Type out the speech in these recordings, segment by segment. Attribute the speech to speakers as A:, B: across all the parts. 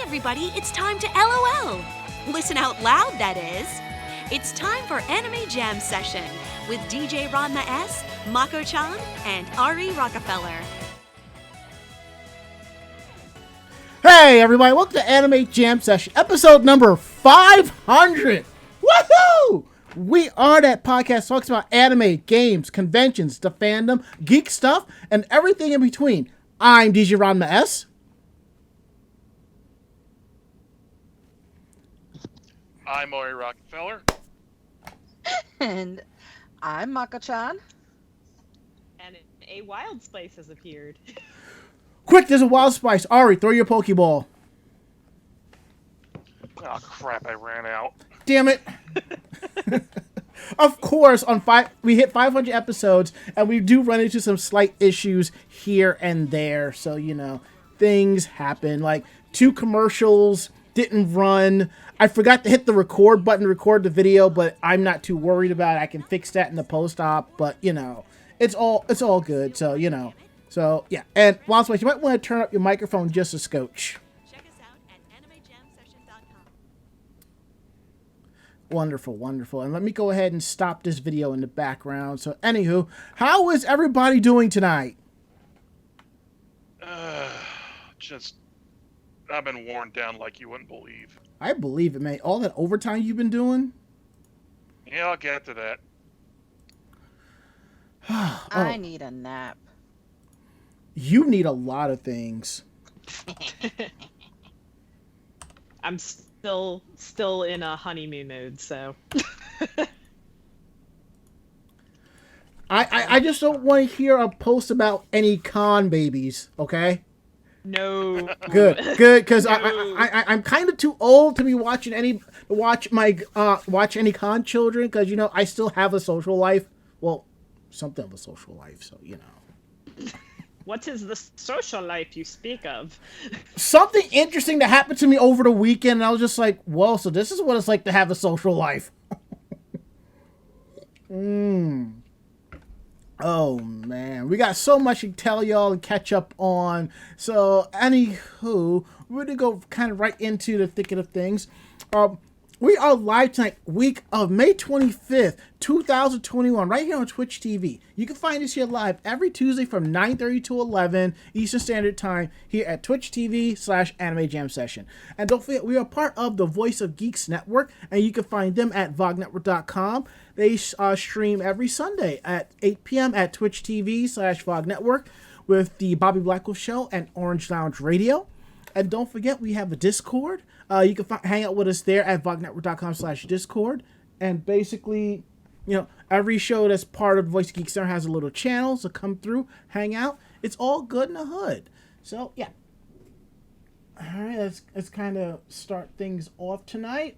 A: everybody, it's time to LOL. Listen out loud, that is. It's time for Anime Jam Session with DJ Ranma S, Mako-chan, and Ari Rockefeller.
B: Hey everybody, welcome to Anime Jam Session, episode number 500. Woohoo! We are that podcast talks about anime, games, conventions, the fandom, geek stuff, and everything in between. I'm DJ Ranma S.
C: I'm Ari Rockefeller.
D: And I'm Mako-chan.
E: And a wild spice has appeared.
B: Quick, there's a wild spice. Ari, throw your Pokeball.
C: Oh crap, I ran out.
B: Damn it. Of course, we hit 500 episodes, and we do run into some slight issues here and there. So, things happen. Like, 2 commercials didn't run. I forgot to hit the record button to record the video, but I'm not too worried about it. I can fix that in the post-op, but, it's all good. So, So, yeah. And, Wild Spice, you might want to turn up your microphone just a scotch.
A: Check us out at animejamsession.com.
B: Wonderful, wonderful. And let me go ahead and stop this video in the background. So, anywho, how is everybody doing tonight?
C: I've been worn down like you wouldn't believe.
B: I believe it, man. All that overtime you've been doing?
C: Yeah, I'll get to that.
D: I need a nap.
B: You need a lot of things.
E: I'm still in a honeymoon mode, so.
B: I just don't want to hear a post about any con babies, okay?
E: No.
B: Good, because I'm kind of too old to be watch any con children, because I still have a social life. Well, something of a social life, so
E: What is the social life you speak of?
B: Something interesting that happened to me over the weekend, and I was just like, whoa, so this is what it's like to have a social life. Oh, man. We got so much to tell y'all and catch up on. So, anywho, we're going to go kind of right into the thicket of things. We are live tonight, week of May 25th, 2021, right here on Twitch TV. You can find us here live every Tuesday from 9:30 to 11 Eastern Standard Time here at Twitch TV/Anime Jam Session. And don't forget, we are part of the Voice of Geeks Network, and you can find them at vognetwork.com. They stream every Sunday at 8 p.m. at Twitch TV/VogNetwork with the Bobby Blackwell Show and Orange Lounge Radio. And don't forget, we have a Discord. You can hang out with us there at vognetwork.com/Discord. And basically, every show that's part of Voice Geek Center has a little channel, so come through, hang out. It's all good in the hood. So, yeah. All right, let's kind of start things off tonight.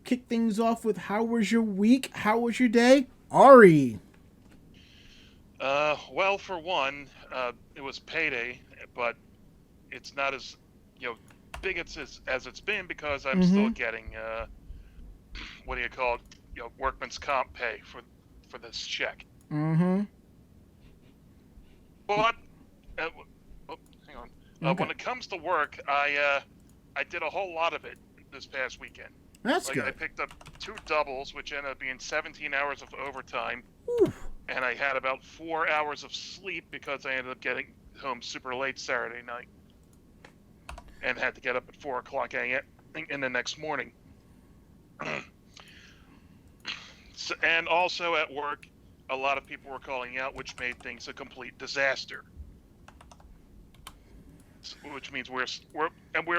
B: Kick things off with, how was your week? How was your day? Ari.
C: Well, for one, it was payday, but it's not as, big as it's been, because I'm still getting, what do you call it, workman's comp pay for this check.
B: Mm-hmm.
C: But, hang on.
B: Okay.
C: When it comes to work, I did a whole lot of it this past weekend.
B: That's good.
C: I picked up 2 doubles, which ended up being 17 hours of overtime.
B: Oof.
C: And I had about 4 hours of sleep because I ended up getting home super late Saturday night. And had to get up at 4 o'clock in the next morning. And also at work, a lot of people were calling out, which made things a complete disaster. Which means we're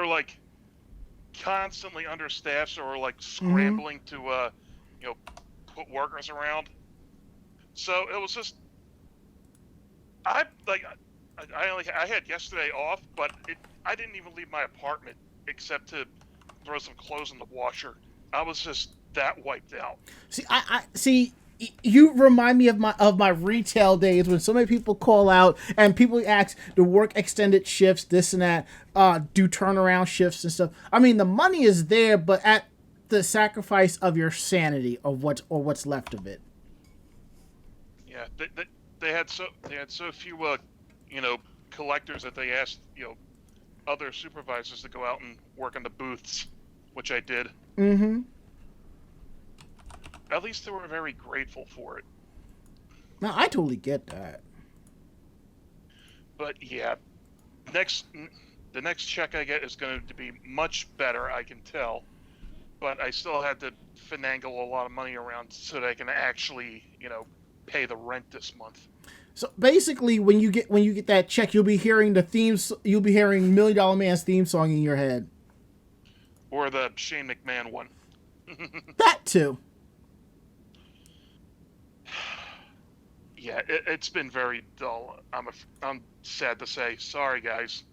C: like constantly understaffed, so we're like scrambling to put workers around. So it was just I had yesterday off, but I didn't even leave my apartment except to throw some clothes in the washer. I was just that wiped out. See,
B: I see. You remind me of my retail days, when so many people call out and people ask to work extended shifts, this and that, do turnaround shifts and stuff. I mean, the money is there, but at the sacrifice of your sanity, of what's left of it.
C: Yeah, they had so few collectors that they asked other supervisors to go out and work in the booths, which I did.
B: Mm-hmm.
C: At least they were very grateful for it.
B: No, I totally get that.
C: But yeah, the next check I get is going to be much better, I can tell. But I still had to finagle a lot of money around so that I can actually, pay the rent this month.
B: So basically, when you get that check, you'll be hearing You'll be hearing $1 Million Man's theme song in your head.
C: Or the Shane McMahon one.
B: That too.
C: Yeah, it's been very dull. I'm sad to say. Sorry, guys.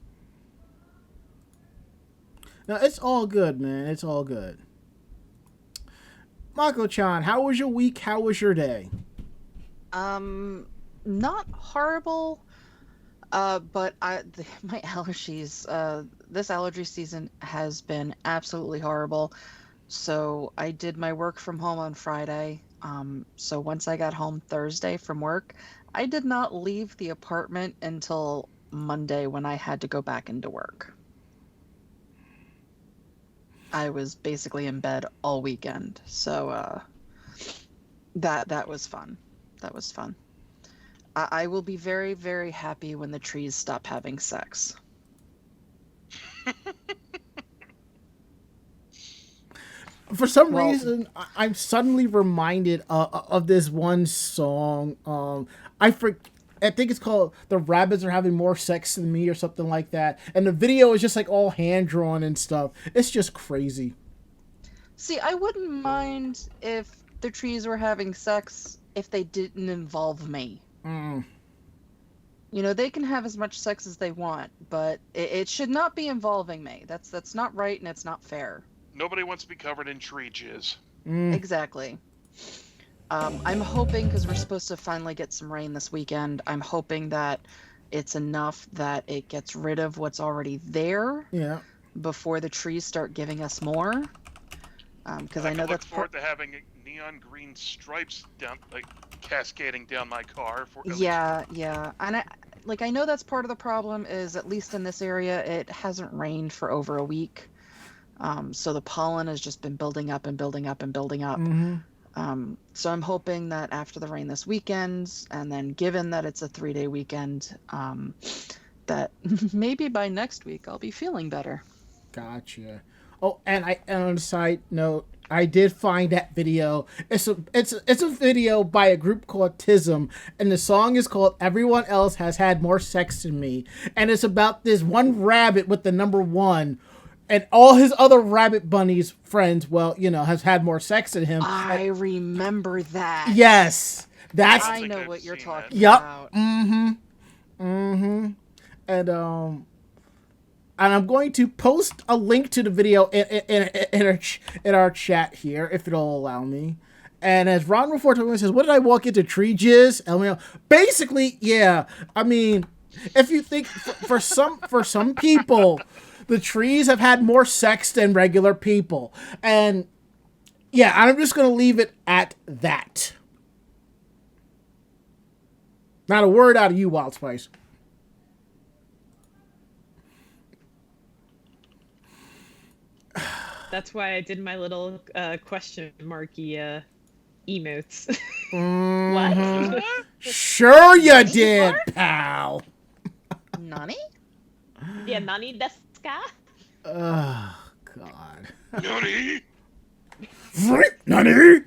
B: No, it's all good, man. It's all good. Mako-chan, how was your week? How was your day?
D: Not horrible. But my allergies. This allergy season has been absolutely horrible. So I did my work from home on Friday. So once I got home Thursday from work, I did not leave the apartment until Monday when I had to go back into work. I was basically in bed all weekend. So that was fun. That was fun. I will be very, very happy when the trees stop having sex.
B: For some reason, I'm suddenly reminded of this one song. I think it's called "The Rabbits Are Having More Sex Than Me" or something like that. And the video is just like all hand drawn and stuff. It's just crazy.
D: See, I wouldn't mind if the trees were having sex if they didn't involve me.
B: Mm.
D: They can have as much sex as they want, but it should not be involving me. That's not right, and it's not fair.
C: Nobody wants to be covered in tree jizz.
B: Mm.
D: Exactly. I'm hoping, because we're supposed to finally get some rain this weekend, I'm hoping that it's enough that it gets rid of what's already there.
B: Yeah.
D: Before the trees start giving us more. Because I know that's
C: look forward to having neon green stripes down, cascading down my car.
D: Yeah. And I know that's part of the problem is, at least in this area, it hasn't rained for over a week. So the pollen has just been building up and building up and building up.
B: Mm-hmm.
D: So I'm hoping that after the rain this weekend, and then given that it's a 3-day weekend, that maybe by next week I'll be feeling better.
B: Gotcha. Oh, and on a side note, I did find that video. It's a video by a group called Tism, and the song is called "Everyone Else Has Had More Sex Than Me," and it's about this one rabbit with the number 1. And all his other rabbit bunnies friends, has had more sex than him.
D: I remember that.
B: Yes.
D: I know what you're talking
B: yep.
D: about.
B: Mm-hmm. Mm-hmm. And I'm going to post a link to the video in our chat here, if it'll allow me. And as Ron before told me, says, "What did I walk into? Tree jizz?" LMAO. Basically, yeah. I mean, if you think for some people, the trees have had more sex than regular people. And yeah, I'm just going to leave it at that. Not a word out of you, Wild Spice.
E: That's why I did my little question marky emotes.
B: Mm-hmm.
E: What?
B: Sure you did, pal.
D: Nani?
E: Yeah, nani desu ka?
B: Oh, God.
C: Nani?
B: Nani?
C: Anywho.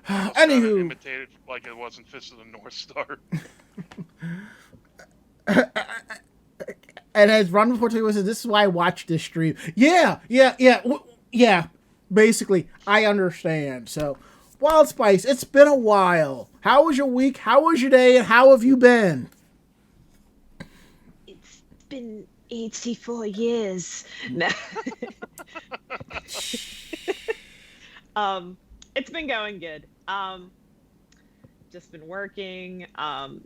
B: Anywho.
C: Imitated like it wasn't Fist of the North Star.
B: And as Ron before told says, this is why I watched this stream. Yeah. Basically, I understand. So, Wild Spice, it's been a while. How was your week? How was your day? And how have you been?
E: It's been 84 years. No. It's been going good. Just been working,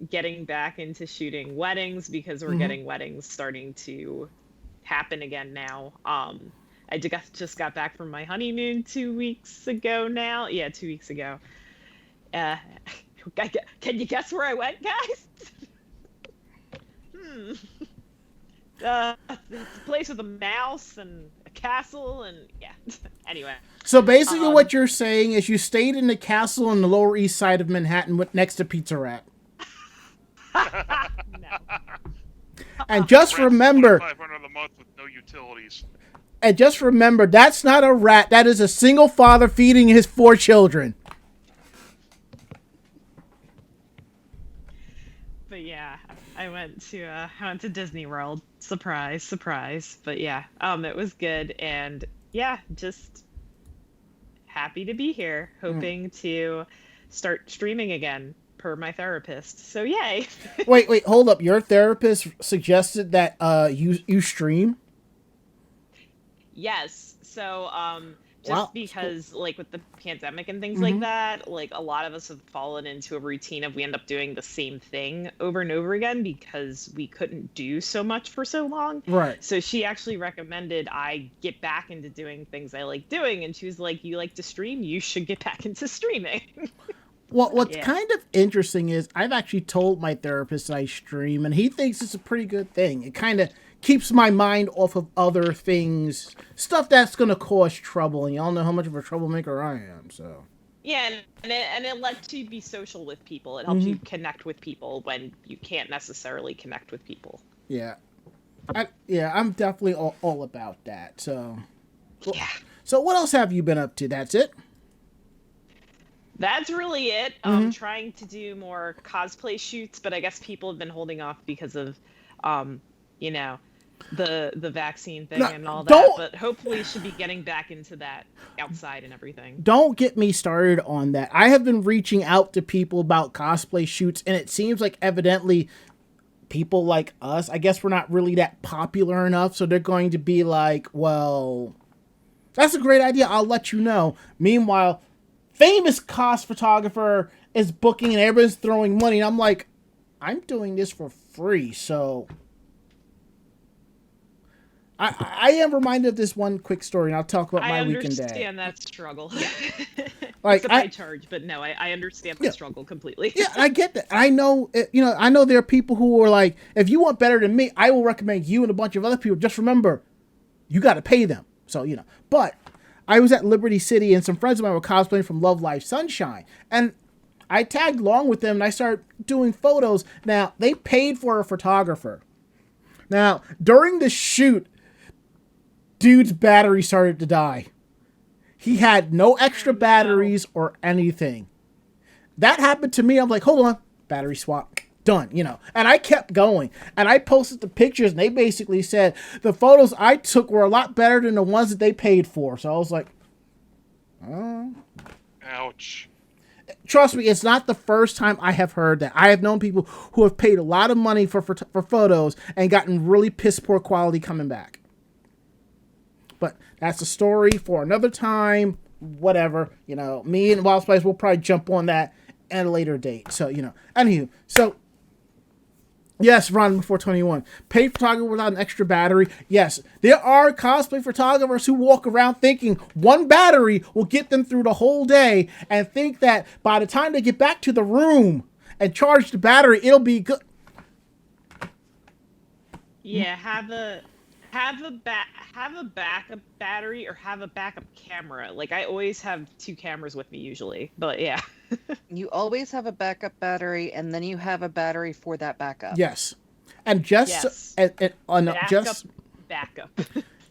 E: getting back into shooting weddings because we're getting weddings starting to happen again now. I just got back from my honeymoon 2 weeks ago now. Yeah, 2 weeks ago. Can you guess where I went, guys? It's a place with a mouse and a castle, and yeah. Anyway.
B: So basically, what you're saying is you stayed in the castle on the Lower East Side of Manhattan next to Pizza Rat.
E: No.
B: And just remember,
C: $500 a month with no utilities.
B: and just remember, that's not a rat. That is a single father feeding his 4 children.
E: But yeah, I went to Disney World. Surprise, surprise. But yeah, it was good, and yeah, just happy to be here. Hoping to start streaming again per my therapist. So yay.
B: Wait, hold up. Your therapist suggested that you stream?
E: Yes. So just
B: Wow.
E: because like with the pandemic and things like that, like a lot of us have fallen into a routine of we end up doing the same thing over and over again because we couldn't do so much for so long.
B: Right.
E: So she actually recommended I get back into doing things I like doing, and she was like, "You like to stream? You should get back into streaming."
B: Well, what's
E: Yeah.
B: kind of interesting is I've actually told my therapist that I stream, and he thinks it's a pretty good thing. It kind of keeps my mind off of other things, stuff that's going to cause trouble. And y'all know how much of a troublemaker I am, so.
E: Yeah, and it lets you be social with people. It helps you connect with people when you can't necessarily connect with people.
B: Yeah. I'm definitely all about that, so.
E: Yeah.
B: So what else have you been up to? That's it?
E: That's really it. Trying to do more cosplay shoots, but I guess people have been holding off because of, you know, the vaccine thing and all that. But hopefully, should be getting back into that outside and everything.
B: Don't get me started on that. I have been reaching out to people about cosplay shoots, and it seems like evidently people like us, I guess we're not really that popular enough, so they're going to be like, well, that's a great idea. I'll let you know. Meanwhile, famous cos photographer is booking and everybody's throwing money. And I'm like, I'm doing this for free. So I am reminded of this one quick story, and I'll talk about my weekend day.
E: I understand that struggle.
B: Like,
E: Except I charge, but no, I understand the struggle completely.
B: Yeah, I get that. I know, I know there are people who are like, if you want better than me, I will recommend you and a bunch of other people. Just remember, you got to pay them. So, but I was at Liberty City, and some friends of mine were cosplaying from Love Live Sunshine. And I tagged along with them, and I started doing photos. Now, they paid for a photographer. Now, during the shoot, dude's battery started to die. He had no extra batteries or anything. That happened to me. I'm like, hold on, battery swap. Done, And I kept going. And I posted the pictures, and they basically said the photos I took were a lot better than the ones that they paid for. So I was like, oh.
C: Ouch.
B: Trust me, it's not the first time I have heard that. I have known people who have paid a lot of money for photos and gotten really piss poor quality coming back. But that's a story for another time. Whatever, me and Wild Spice will probably jump on that at a later date. So, anywho, so yes, Ron before 21. Paid photographer without an extra battery. Yes, there are cosplay photographers who walk around thinking one battery will get them through the whole day and think that by the time they get back to the room and charge the battery, it'll be good.
E: Yeah, have a backup battery or have a backup camera. Like I always have 2 cameras with me usually, but yeah.
D: You always have a backup battery, and then you have a battery for that backup.
B: Yes, and just
E: backup.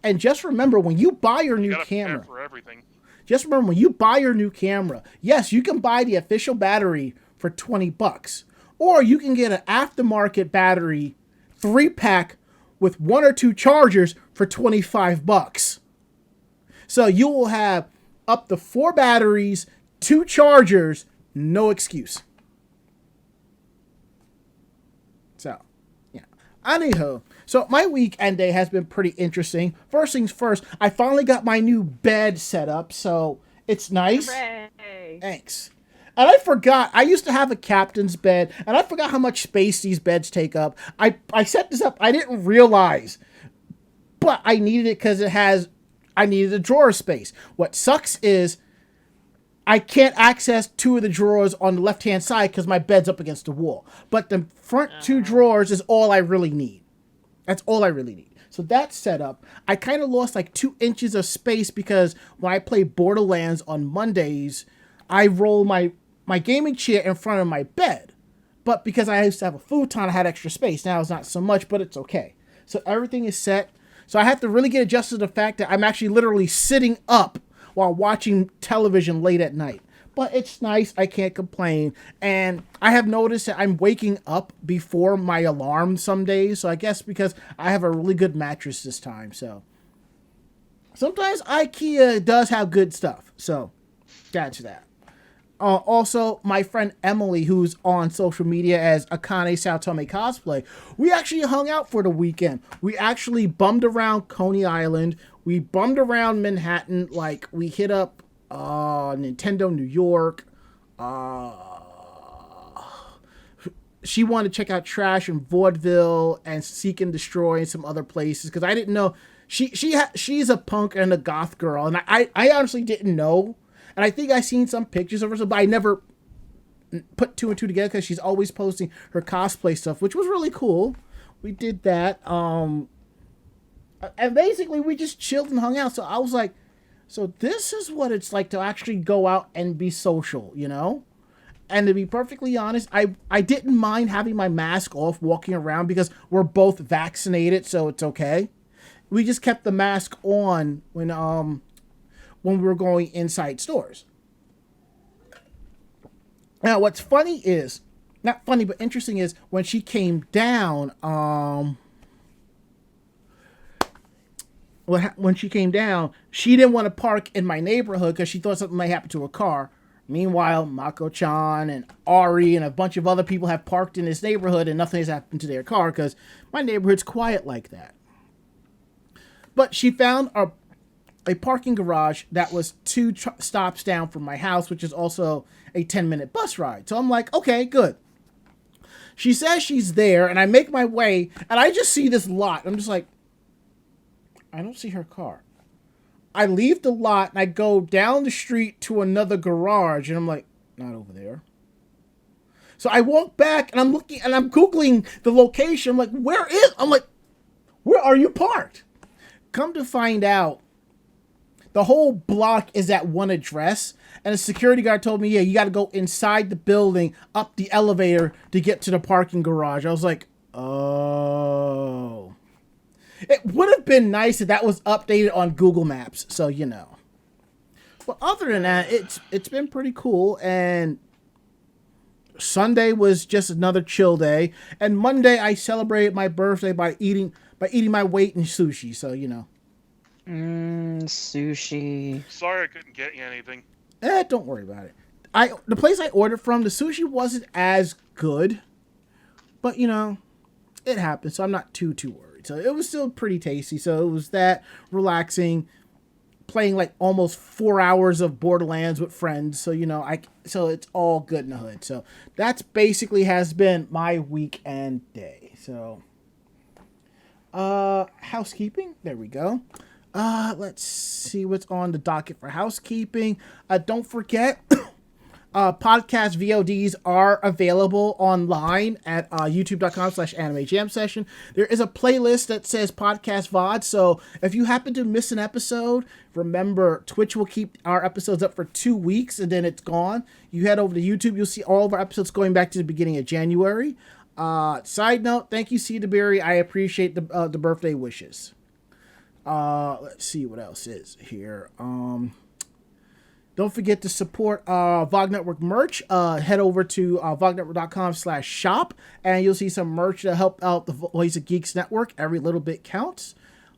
B: And just remember when you buy your new camera.
C: For everything.
B: Just remember when you buy your new camera. Yes, you can buy the official battery for $20, or you can get an aftermarket battery 3-pack with 1 or 2 chargers for $25. So you will have up to 4 batteries, 2 chargers, no excuse. So, yeah. Anyhow, so my weekend day has been pretty interesting. First things first, I finally got my new bed set up, so it's nice.
E: Hooray.
B: Thanks. And I forgot, I used to have a captain's bed, and I forgot how much space these beds take up. I set this up, I didn't realize, but I needed it because I needed a drawer space. What sucks is I can't access 2 of the drawers on the left-hand side because my bed's up against the wall. But the front 2 drawers is all I really need. That's all I really need. So that's set up. I kind of lost like 2 inches of space because when I play Borderlands on Mondays, I roll my gaming chair in front of my bed. But because I used to have a futon, I had extra space. Now it's not so much, but it's okay. So everything is set. So I have to really get adjusted to the fact that I'm actually literally sitting up while watching television late at night. But it's nice. I can't complain. And I have noticed that I'm waking up before my alarm some days. So I guess because I have a really good mattress this time. So sometimes IKEA does have good stuff. So that's that. Also, my friend Emily, who's on social media as Akane Saotome Cosplay, we actually hung out for the weekend. We actually bummed around Coney Island. We bummed around Manhattan. Like, we hit up Nintendo New York. She wanted to check out Trash and Vaudeville and Seek and Destroy and some other places because I didn't know she's a punk and a goth girl, and I honestly didn't know. And I think I seen some pictures of her, but I never put 2 and 2 together because she's always posting her cosplay stuff, which was really cool. We did that, and basically we just chilled and hung out. So I was like, so this is what it's like to actually go out and be social, you know? And to be perfectly honest, I didn't mind having my mask off walking around because we're both vaccinated, so it's okay. We just kept the mask on when we were going inside stores. Now, what's funny is, not funny, but interesting is when she came down, when she came down, she didn't want to park in my neighborhood because she thought something might happen to her car. Meanwhile, Mako-chan and Ari and a bunch of other people have parked in this neighborhood and nothing has happened to their car because my neighborhood's quiet like that. But she found a parking garage that was 2 stops down from my house, which is also a 10-minute bus ride. So I'm like, okay, good. She says she's there, and I make my way, and I just see this lot. I'm just like, I don't see her car. I leave the lot, and I go down the street to another garage, and I'm like, not over there. So I walk back, and I'm looking, and I'm Googling the location. I'm like, where are you parked? Come to find out, the whole block is at one address, and the security guard told me, yeah, you got to go inside the building, up the elevator to get to the parking garage. I was like, oh. It would have been nice if that was updated on Google Maps, so you know. But other than that, it's been pretty cool, and Sunday was just another chill day, and Monday I celebrated my birthday by eating my weight in sushi, so you know.
D: Sushi.
C: Sorry I couldn't get you anything.
B: Don't worry about it. The place I ordered from, the sushi wasn't as good, but you know, it happened, so I'm not too worried. So it was still pretty tasty. So it was that relaxing, playing like almost 4 hours of Borderlands with friends. So you know, so it's all good in the hood. So that's basically has been my weekend day. So housekeeping. There we go. Let's see what's on the docket for housekeeping. Don't forget, podcast VODs are available online at youtube.com/animejamsession. There is a playlist that says podcast VOD. So if you happen to miss an episode, remember Twitch will keep our episodes up for 2 weeks and then it's gone. You head over to YouTube, you'll see all of our episodes going back to the beginning of January. Side note, thank you, C. DeBerry. I appreciate the birthday wishes. Let's see what else is here. Don't forget to support VOG Network merch. Head over to vognetwork.com/shop and you'll see some merch to help out the Voice of Geeks Network. Every little bit counts.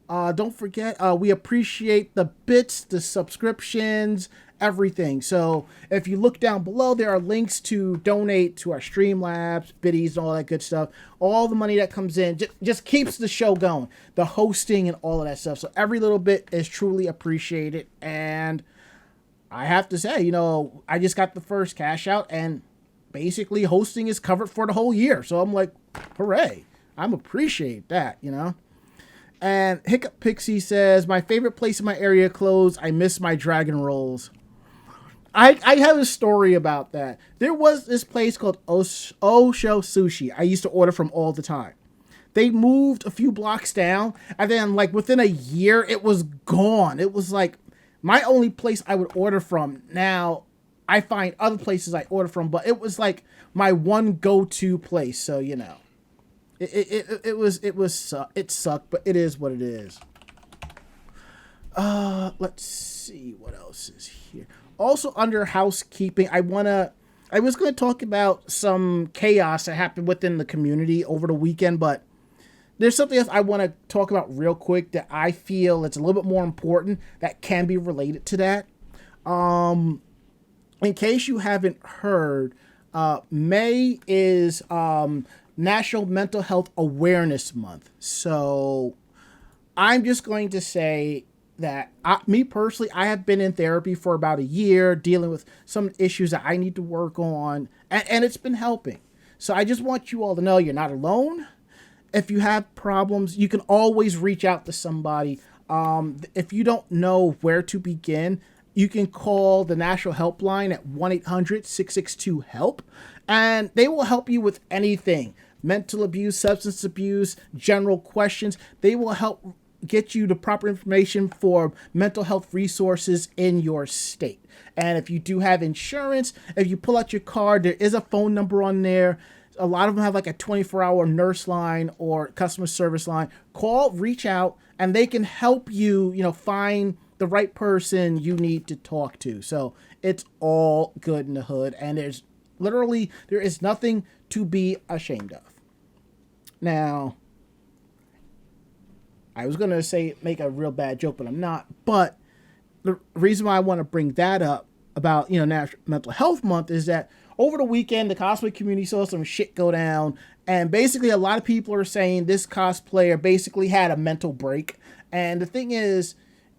B: Don't forget, we appreciate the bits, the subscriptions, everything. So if you look down below, there are links to donate to our Streamlabs, biddies, and all that good stuff. All the money that comes in just keeps the show going, the hosting and all of that stuff. So every little bit is truly appreciated. And I have to say, you know, I just got the first cash out and basically hosting is covered for the whole year. So I'm like, hooray. I'm appreciate that, you know. And Hiccup Pixie says, my favorite place in my area closed. I miss my dragon rolls. I have a story about that. There was this place called Osho Sushi I used to order from all the time. they moved a few blocks down, and then like within a year, it was gone. It was like my only place I would order from. Now I find other places I order from, but it was like my one go-to place. So it sucked, but it is what it is. Let's see what else is here. Also under housekeeping, I was going to talk about some chaos that happened within the community over the weekend, but there's something else I want to talk about real quick that I feel it's a little bit more important that can be related to that. In case you haven't heard, May is National Mental Health Awareness Month. So I'm just going to say that me personally, I have been in therapy for about a year dealing with some issues that I need to work on, and it's been helping. So I just want you all to know you're not alone. If you have problems, you can always reach out to somebody. If you don't know where to begin, you can call the National Helpline at 1-800-662-HELP, and they will help you with anything. Mental abuse, substance abuse, general questions. They will help get you the proper information for mental health resources in your state. And if you do have insurance, if you pull out your card, there is a phone number on there. A lot of them have like a 24-hour nurse line or customer service line. Call, reach out, and they can help you, find the right person you need to talk to. So it's all good in the hood, and there is nothing to be ashamed of. Now, I was going to make a real bad joke, but I'm not. But the reason why I want to bring that up about, National Mental Health Month is that over the weekend, the cosplay community saw some shit go down. And basically, a lot of people are saying this cosplayer basically had a mental break. And the thing is,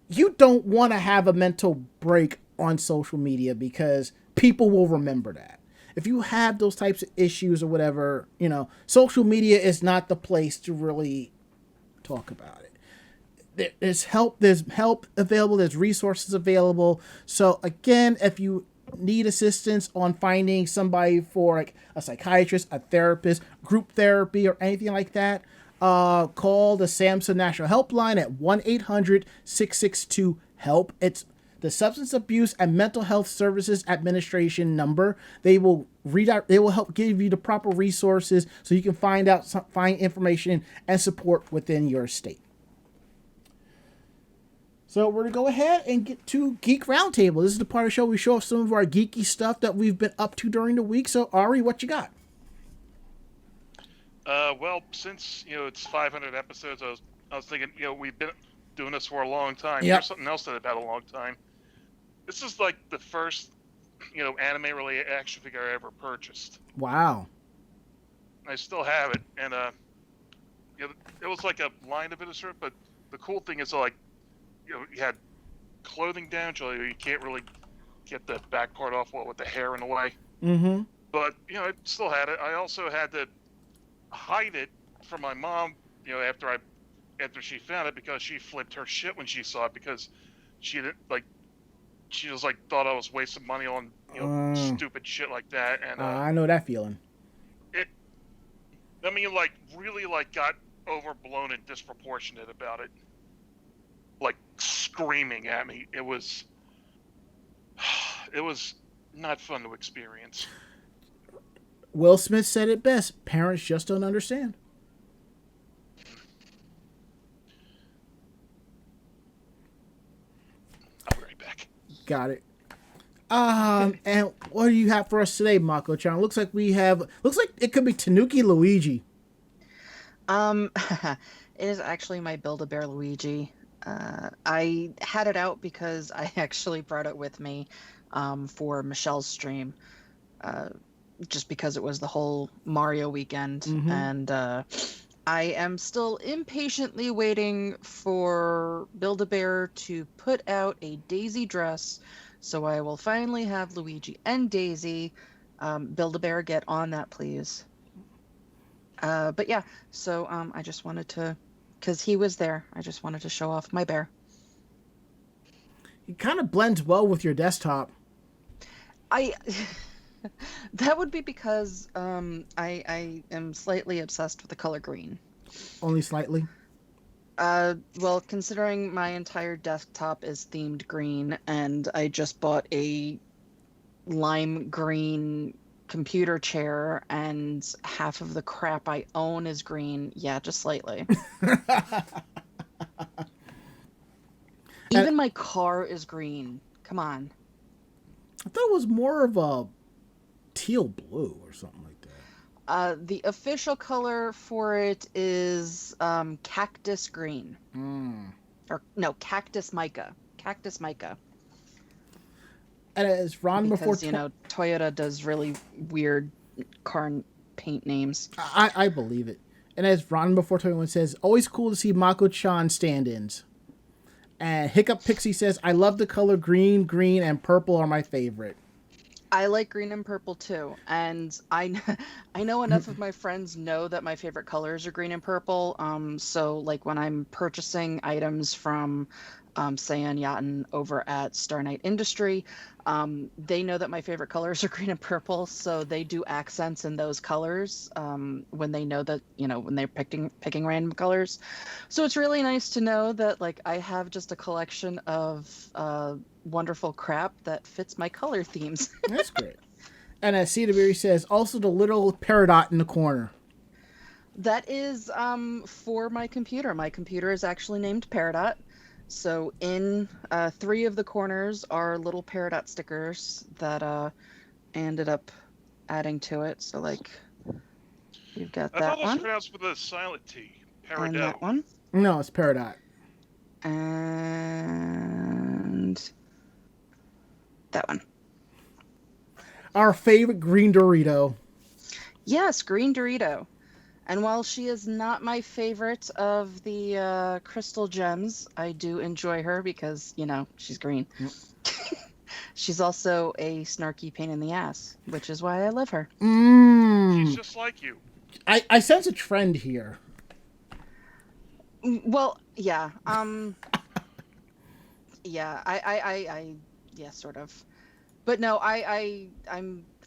B: you don't want to have a mental break on social media because people will remember that. If you have those types of issues or whatever, social media is not the place to really talk about it. There's help available, there's resources available. So again, if you need assistance on finding somebody for like a psychiatrist, a therapist, group therapy, or anything like that, call the Samsung National Helpline at 1-800-662-HELP. It's the Substance Abuse and Mental Health Services Administration number. They will help give you the proper resources so you can find information and support within your state. So we're going to go ahead and get to Geek Roundtable. This is the part of the show we show off some of our geeky stuff that we've been up to during the week. So Ari, what you got?
C: Well, since it's 500 episodes, I was thinking we've been doing this for a long time.
B: Yep.
C: Here's something else that I've had a long time. This is like the first anime-related action figure I ever purchased.
B: Wow.
C: I still have it, and it was like a line of it, but the cool thing is like. You had clothing damage, so you can't really get the back part off with the hair in the way.
B: Mm-hmm.
C: But, I still had it. I also had to hide it from my mom, after she found it because she flipped her shit when she saw it because she didn't, she just, thought I was wasting money on, stupid shit like that. And
B: I know that feeling.
C: Really, got overblown and disproportionate about it. Screaming at me. It was not fun to experience.
B: Will Smith said it best. Parents just don't understand.
C: I'll be right back.
B: Got it. And what do you have for us today, Mako-chan? Looks like it could be Tanuki Luigi.
D: It is actually my Build-A-Bear Luigi. I had it out because I actually brought it with me for Michelle's stream, just because it was the whole Mario weekend. Mm-hmm. And I am still impatiently waiting for Build-A-Bear to put out a Daisy dress, so I will finally have Luigi and Daisy. Build-A-Bear, get on that, please. But yeah, so I just wanted to... Because he was there. I just wanted to show off my bear.
B: He kind of blends well with your desktop.
D: That would be because I am slightly obsessed with the color green.
B: Only slightly.
D: Well, considering my entire desktop is themed green, and I just bought a lime green computer chair, and half of the crap I own is green. Yeah, just slightly. Even my car is green. Come on.
B: I thought it was more of a teal blue or something like that.
D: The official color for it is cactus green. Or no, cactus mica. Cactus mica.
B: And as Ron
D: Because, Toyota does really weird car paint names.
B: I believe it. And as Ron before 21 says, always cool to see Mako-chan stand-ins. And Hiccup Pixie says, I love the color green, and purple are my favorite.
D: I like green and purple too. And I know enough of my friends know that my favorite colors are green and purple. So like when I'm purchasing items from Seiyan Yaten over at Star Knight Industry, they know that my favorite colors are green and purple, so they do accents in those colors when they know that, when they're picking random colors. So it's really nice to know that like I have just a collection of wonderful crap that fits my color themes.
B: That's great. And as Cedarberry says, also the little peridot in the corner.
D: That is for my computer. My computer is actually named Peridot. So in 3 of the corners are little Peridot stickers that I ended up adding to it. So like you've got
C: I
D: that
C: thought it was
D: one.
C: pronounced with a silent T.
D: And
C: Peridot.
D: that one.
B: No, it's peridot.
D: And that one.
B: Our favorite green Dorito.
D: Yes, green Dorito. And while she is not my favorite of the crystal gems, I do enjoy her because, she's green. She's also a snarky pain in the ass, which is why I love her.
C: She's just like you.
B: I sense a trend here.
D: Well, yeah. Yeah, yeah, sort of. But no, I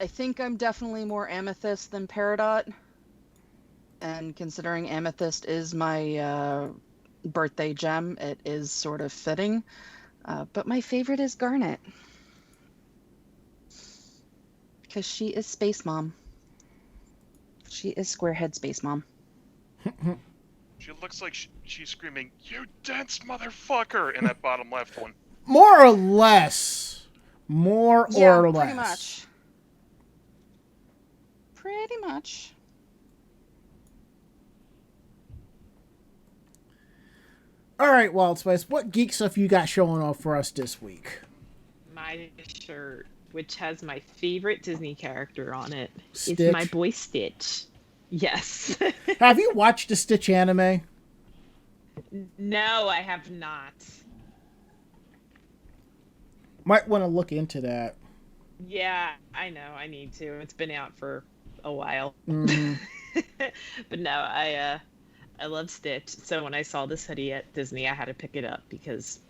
D: think I'm definitely more Amethyst than Peridot. And considering Amethyst is my birthday gem, it is sort of fitting. But my favorite is Garnet. Because she is Space Mom. She is Squarehead Space Mom.
C: She looks like she's screaming, "You dense motherfucker!" in that bottom left one.
B: More or less. More or less.
D: Pretty much. Pretty much.
B: All right, Wild Spice, what geek stuff you got showing off for us this week?
E: My shirt, which has my favorite Disney character on it.
B: Stitch?
E: It's my boy Stitch. Yes.
B: Have you watched the Stitch anime?
E: No, I have not.
B: Might want to look into that.
E: Yeah, I know. I need to. It's been out for a while.
B: Mm.
E: But no, I love Stitch. So when I saw this hoodie at Disney, I had to pick it up because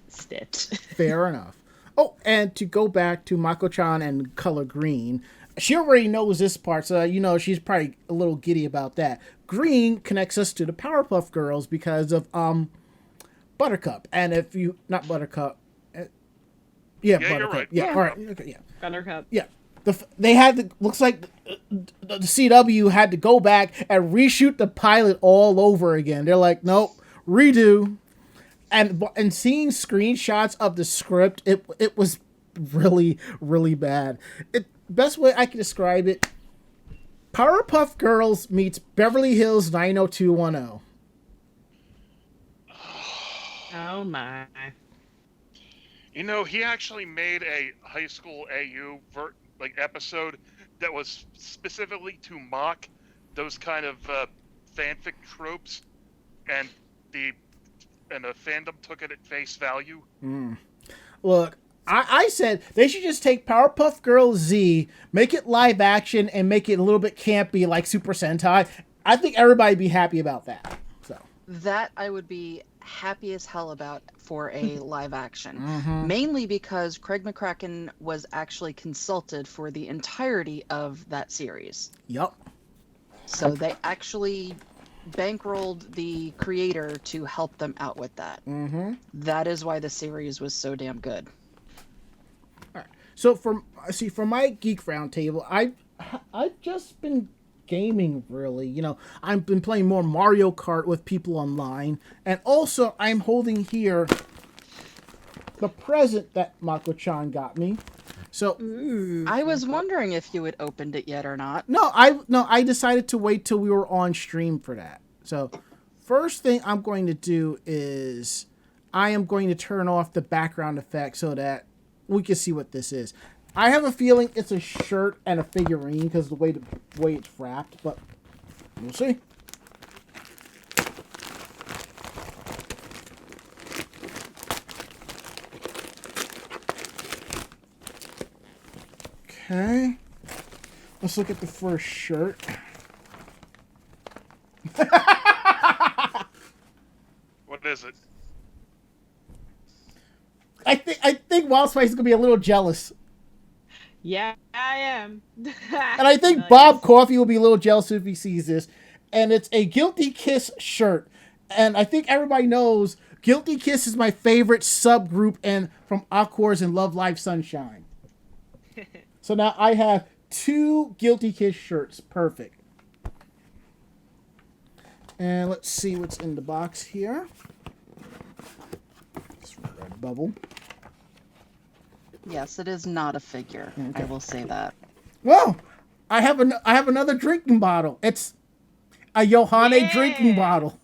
E: Stitch.
B: Fair enough. Oh, and to go back to Mako-chan and color green, she already knows this part, so she's probably a little giddy about that. Green connects us to the Powerpuff Girls because of Buttercup, and if you not Buttercup,
C: Yeah,
B: Buttercup,
C: you're right.
B: yeah, all right, okay, yeah,
E: Buttercup.
B: yeah. They had to, looks like the CW had to go back and reshoot the pilot all over again. They're like, nope, redo. And seeing screenshots of the script, it was really, really bad. Best way I can describe it, Powerpuff Girls meets Beverly Hills 90210.
E: Oh my.
C: He actually made a high school AU episode that was specifically to mock those kind of fanfic tropes, and the fandom took it at face value.
B: Look, I said they should just take Powerpuff Girls Z, make it live action, and make it a little bit campy like Super Sentai. I think everybody'd be happy about that. So
D: That I would be happy as hell about for a live action. Mainly because Craig McCracken was actually consulted for the entirety of that series.
B: Yep.
D: So they actually bankrolled the creator to help them out with that.
B: Mm-hmm.
D: That is why the series was so damn good.
B: All right. So for my Geek Roundtable, I've just been gaming, really. You know, I've been playing more Mario Kart with people online, and also I'm holding here the present that Mako-chan got me. So
D: I was wondering if you had opened it yet or not.
B: I decided to wait till we were on stream for that. So first thing I'm going to do is I am going to turn off the background effect so that we can see what this is. I have a feeling it's a shirt and a figurine because of the way it's wrapped, but we'll see. Okay. Let's look at the first shirt.
C: What is it?
B: I think Wild Spice is gonna be a little jealous.
E: Yeah, I am.
B: And I think
E: Nice.
B: Bob Coffey will be a little jealous if he sees this. And it's a Guilty Kiss shirt. And I think everybody knows Guilty Kiss is my favorite subgroup and from Aquars and Love Live Sunshine. So now I have 2 Guilty Kiss shirts. Perfect. And let's see what's in the box here. This red bubble.
D: Yes, it is not a figure.
B: Okay.
D: I will say that.
B: Well, I have another drinking bottle. It's a Yohane drinking bottle.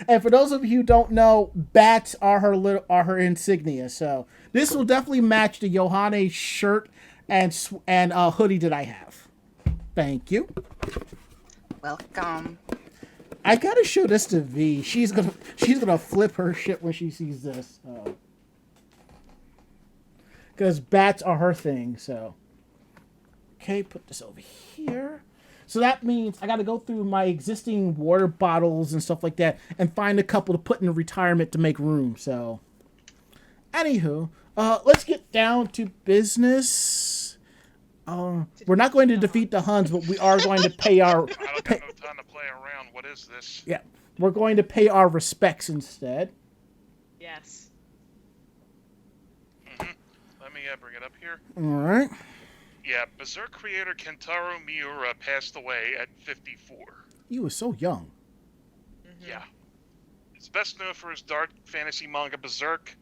B: And for those of you who don't know, bats are her insignia. So this will definitely match the Yohane shirt and hoodie that I have. Thank you.
D: Welcome.
B: I gotta show this to V. She's gonna flip her shit when she sees this. Because bats are her thing. So okay, put this over here. So that means I got to go through my existing water bottles and stuff like that and find a couple to put in retirement to make room. So, anywho, let's get down to business. We're not going to defeat the Huns, but we are going to pay our...
C: I don't have no time to play around. What is this?
B: Yeah, we're going to pay our respects instead.
E: Yes.
C: Let me bring it up here.
B: All right.
C: Yeah, Berserk creator Kentaro Miura passed away at 54.
B: He was so young.
E: Mm-hmm.
C: Yeah. He's best known for his dark fantasy manga Berserk.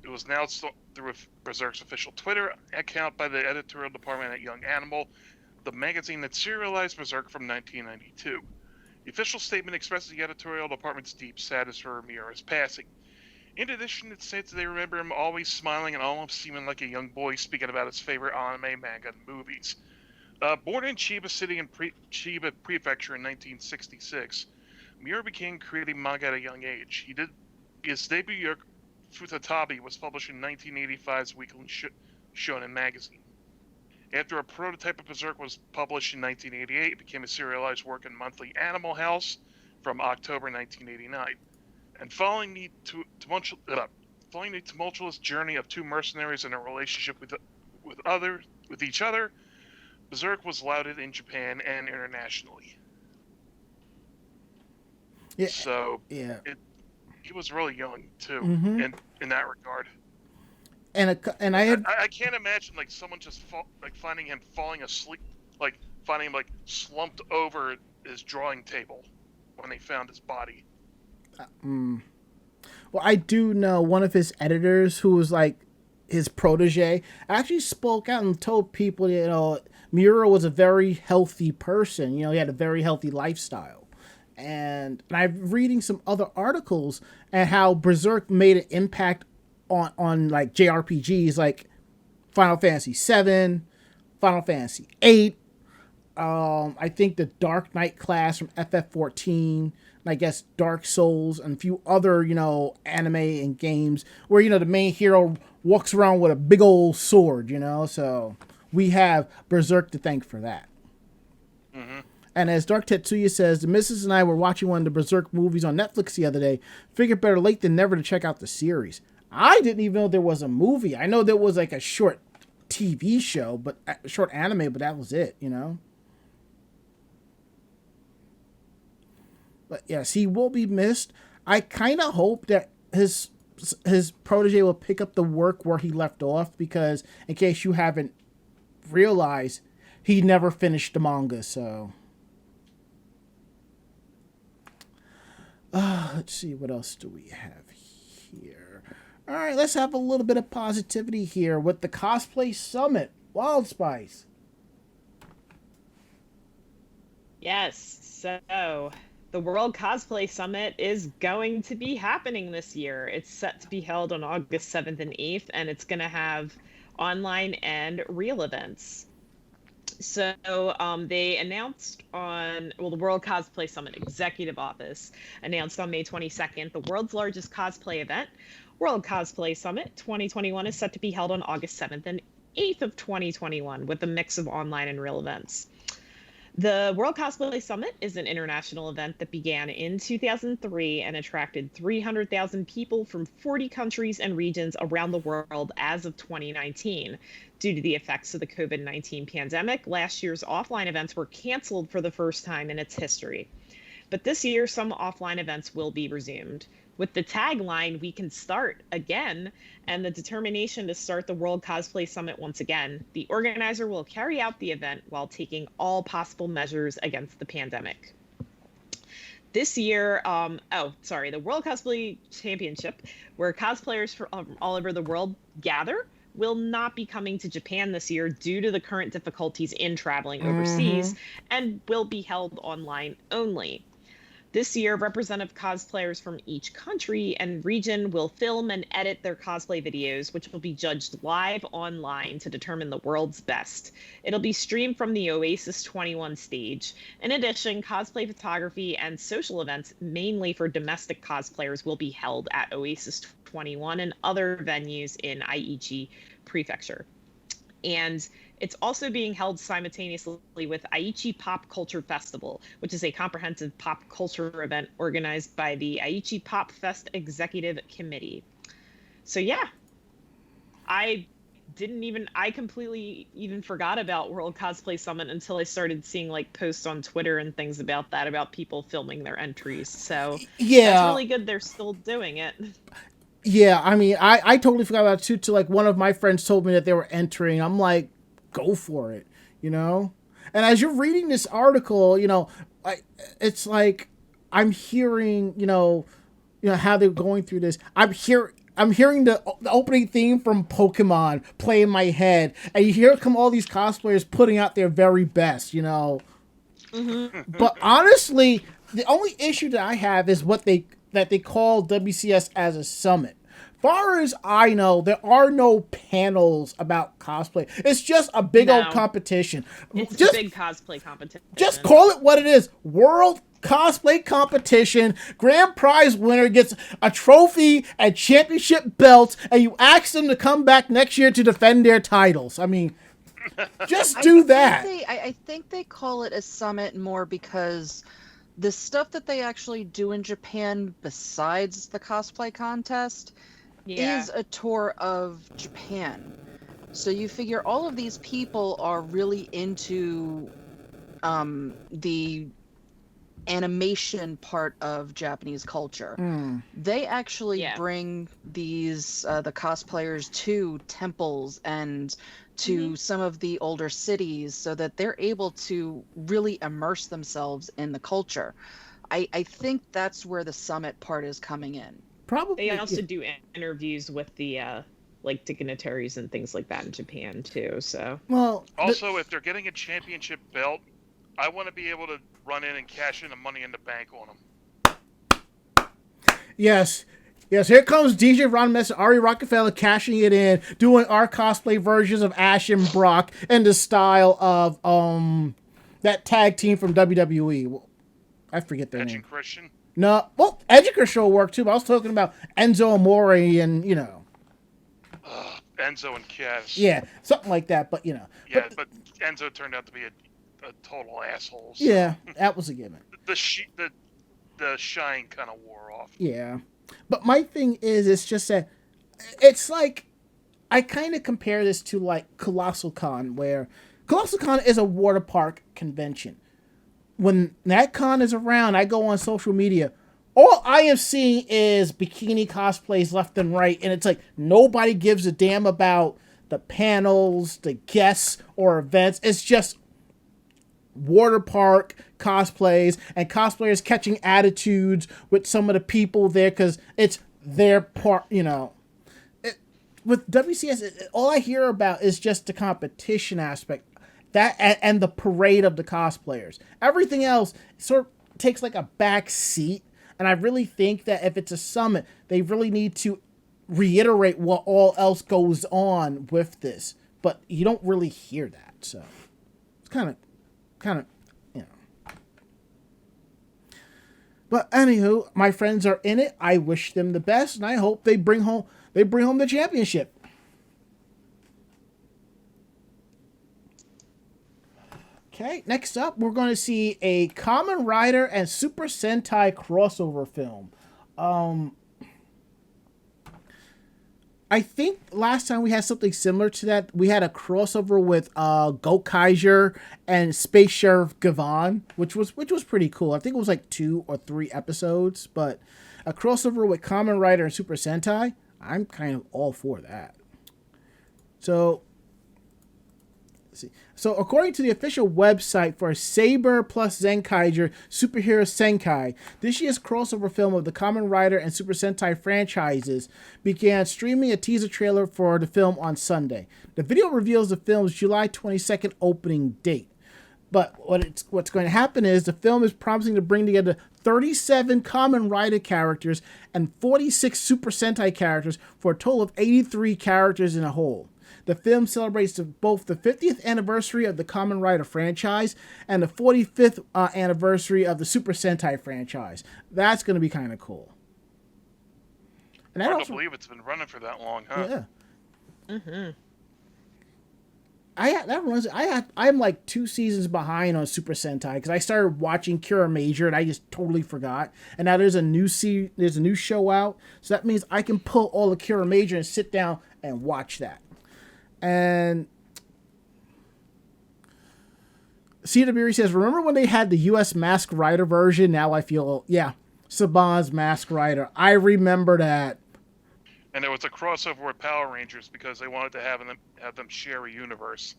C: It was now through Berserk's official Twitter account by the editorial department at Young Animal, the magazine that serialized Berserk from 1992. The official statement expresses the editorial department's deep sadness for Miura's passing. In addition, it states that they remember him always smiling and almost seeming like a young boy speaking about his favorite anime, manga, and movies. Born in Chiba City in Chiba Prefecture in 1966, Miura began creating manga at a young age. His debut work, Futatabi, was published in 1985's Weekly Shonen magazine. After a prototype of Berserk was published in 1988, it became a serialized work in Monthly Animal House from October 1989. And following the tumultuous journey of 2 mercenaries in a relationship with each other, Berserk was lauded in Japan and internationally.
B: Yeah.
C: So
B: Yeah.
C: He was really young too,
B: Mm-hmm.
C: in that regard.
B: And
C: I can't imagine like someone just finding him falling asleep, like finding him like slumped over his drawing table when they found his body.
B: Well, I do know one of his editors who was like his protege actually spoke out and told people, you know, Miura was a very healthy person. You know, he had a very healthy lifestyle. And I'm reading some other articles and how Berserk made an impact on like JRPGs like Final Fantasy VII, Final Fantasy VIII. I think the Dark Knight class from FF14, and I guess Dark Souls, and a few other, you know, anime and games where, you know, the main hero walks around with a big old sword, you know, so we have Berserk to thank for that.
C: Mm-hmm.
B: And as Dark Tetsuya says, the missus and I were watching one of the Berserk movies on Netflix the other day. Figured better late than never to check out the series. I didn't even know there was a movie. I know there was like a short TV show, but a short anime, but that was it, you know? But yes, he will be missed. I kind of hope that his protege will pick up the work where he left off, because in case you haven't realized, he never finished the manga. So let's see, what else do we have here? All right, let's have a little bit of positivity here with the Cosplay Summit. Wild Spice.
E: Yes, so the World Cosplay Summit is going to be happening this year. It's set to be held on August 7th and 8th, and it's going to have online and real events. So they announced the World Cosplay Summit Executive Office announced on May 22nd, the world's largest cosplay event, World Cosplay Summit 2021, is set to be held on August 7th and 8th of 2021 with a mix of online and real events. The World Cosplay Summit is an international event that began in 2003 and attracted 300,000 people from 40 countries and regions around the world as of 2019. Due to the effects of the COVID-19 pandemic, last year's offline events were canceled for the first time in its history. But this year, some offline events will be resumed. With the tagline, "We can start again," and the determination to start the World Cosplay Summit once again, the organizer will carry out the event while taking all possible measures against the pandemic. This year, the World Cosplay Championship, where cosplayers from all over the world gather, will not be coming to Japan this year due to the current difficulties in traveling overseas, and will be held online only. This year, representative cosplayers from each country and region will film and edit their cosplay videos, which will be judged live online to determine the world's best. It'll be streamed from the Oasis 21 stage. In addition, cosplay photography and social events, mainly for domestic cosplayers, will be held at Oasis 21 and other venues in Aichi Prefecture. And it's also being held simultaneously with Aichi Pop Culture Festival, which is a comprehensive pop culture event organized by the Aichi Pop Fest Executive Committee. So yeah, I completely even forgot about World Cosplay Summit until I started seeing like posts on Twitter and things about that, about people filming their entries. So
B: yeah,
E: that's really good they're still doing it.
B: Yeah, I mean, I totally forgot about it too. To like, one of my friends told me that they were entering. I'm like, go for it, you know? And as you're reading this article, you know, it's like I'm hearing, you know how they're going through this. I'm hearing the opening theme from Pokemon play in my head, and here come all these cosplayers putting out their very best, you know. But honestly, the only issue that I have is that they call WCS as a summit. Far as I know, there are no panels about cosplay. It's just a big old competition.
E: It's a big cosplay competition.
B: Just call it what it is. World Cosplay Competition. Grand prize winner gets a trophy and championship belts, and you ask them to come back next year to defend their titles. I mean, just do that.
D: I think they call it a summit more because the stuff that they actually do in Japan besides the cosplay contest is a tour of Japan. So you figure all of these people are really into the animation part of Japanese culture. They actually bring these the cosplayers to temples and to some of the older cities so that they're able to really immerse themselves in the culture. I think that's where the summit part is coming in.
B: Probably.
E: They also do interviews with the like dignitaries and things like that in Japan too. So
C: also, if they're getting a championship belt, I want to be able to run in and cash in the money in the bank on them.
B: Yes, here comes DJ Ron Mess and Ari Rockefeller cashing it in, doing our cosplay versions of Ash and Brock in the style of that tag team from WWE. Well, I forget their
C: Edge
B: name.
C: And Christian?
B: No, well, Edge and Christian will work too, but I was talking about Enzo Amore and, you know.
C: Enzo and Cass.
B: Yeah, something like that, but, you know.
C: Yeah, but Enzo turned out to be a total asshole. So.
B: Yeah, that was a given.
C: The shine kind of wore off.
B: Yeah. But my thing is, it's just that it's like, I kind of compare this to, like, Colossal Con, where Colossal Con is a water park convention. when that con is around, I go on social media. All I am seeing is bikini cosplays left and right, and it's like nobody gives a damn about the panels, the guests, or events. It's just water park cosplays and cosplayers catching attitudes with some of the people there because it's their part, with WCS, all I hear about is just the competition aspect, that and the parade of the cosplayers. Everything else sort of takes like a back seat, and I really think that if it's a summit, they really need to reiterate what all else goes on with this. But you don't really hear that, so it's kind of. But anywho, my friends are in it. I wish them the best, and I hope they bring home the championship. Okay, next up, we're going to see a Kamen Rider and Super Sentai crossover film. I think last time we had something similar to that. We had a crossover with Gokaiger and Space Sheriff Gavan, which was pretty cool. I think it was like 2 or 3 episodes, but a crossover with Kamen Rider and Super Sentai, I'm kind of all for that. So, let's see. So according to the official website for Saber plus Zenkaiger Superhero Senkai, this year's crossover film of the Kamen Rider and Super Sentai franchises began streaming a teaser trailer for the film on Sunday. The video reveals the film's July 22nd opening date. But what's going to happen is the film is promising to bring together 37 Kamen Rider characters and 46 Super Sentai characters for a total of 83 characters in a whole. The film celebrates both the 50th anniversary of the Kamen Rider franchise and the 45th anniversary of the Super Sentai franchise. That's going to be kind of cool. And
C: I don't believe it's been running for that long, huh?
B: Yeah. Mm-hmm. I'm like 2 seasons behind on Super Sentai because I started watching Cura Major and I just totally forgot. And now there's a new show out, so that means I can pull all the Cura Major and sit down and watch that. And CWE says, remember when they had the US Mask Rider version? Now I feel, Saban's Mask Rider. I remember that.
C: And there was a crossover with Power Rangers because they wanted to have them share a universe.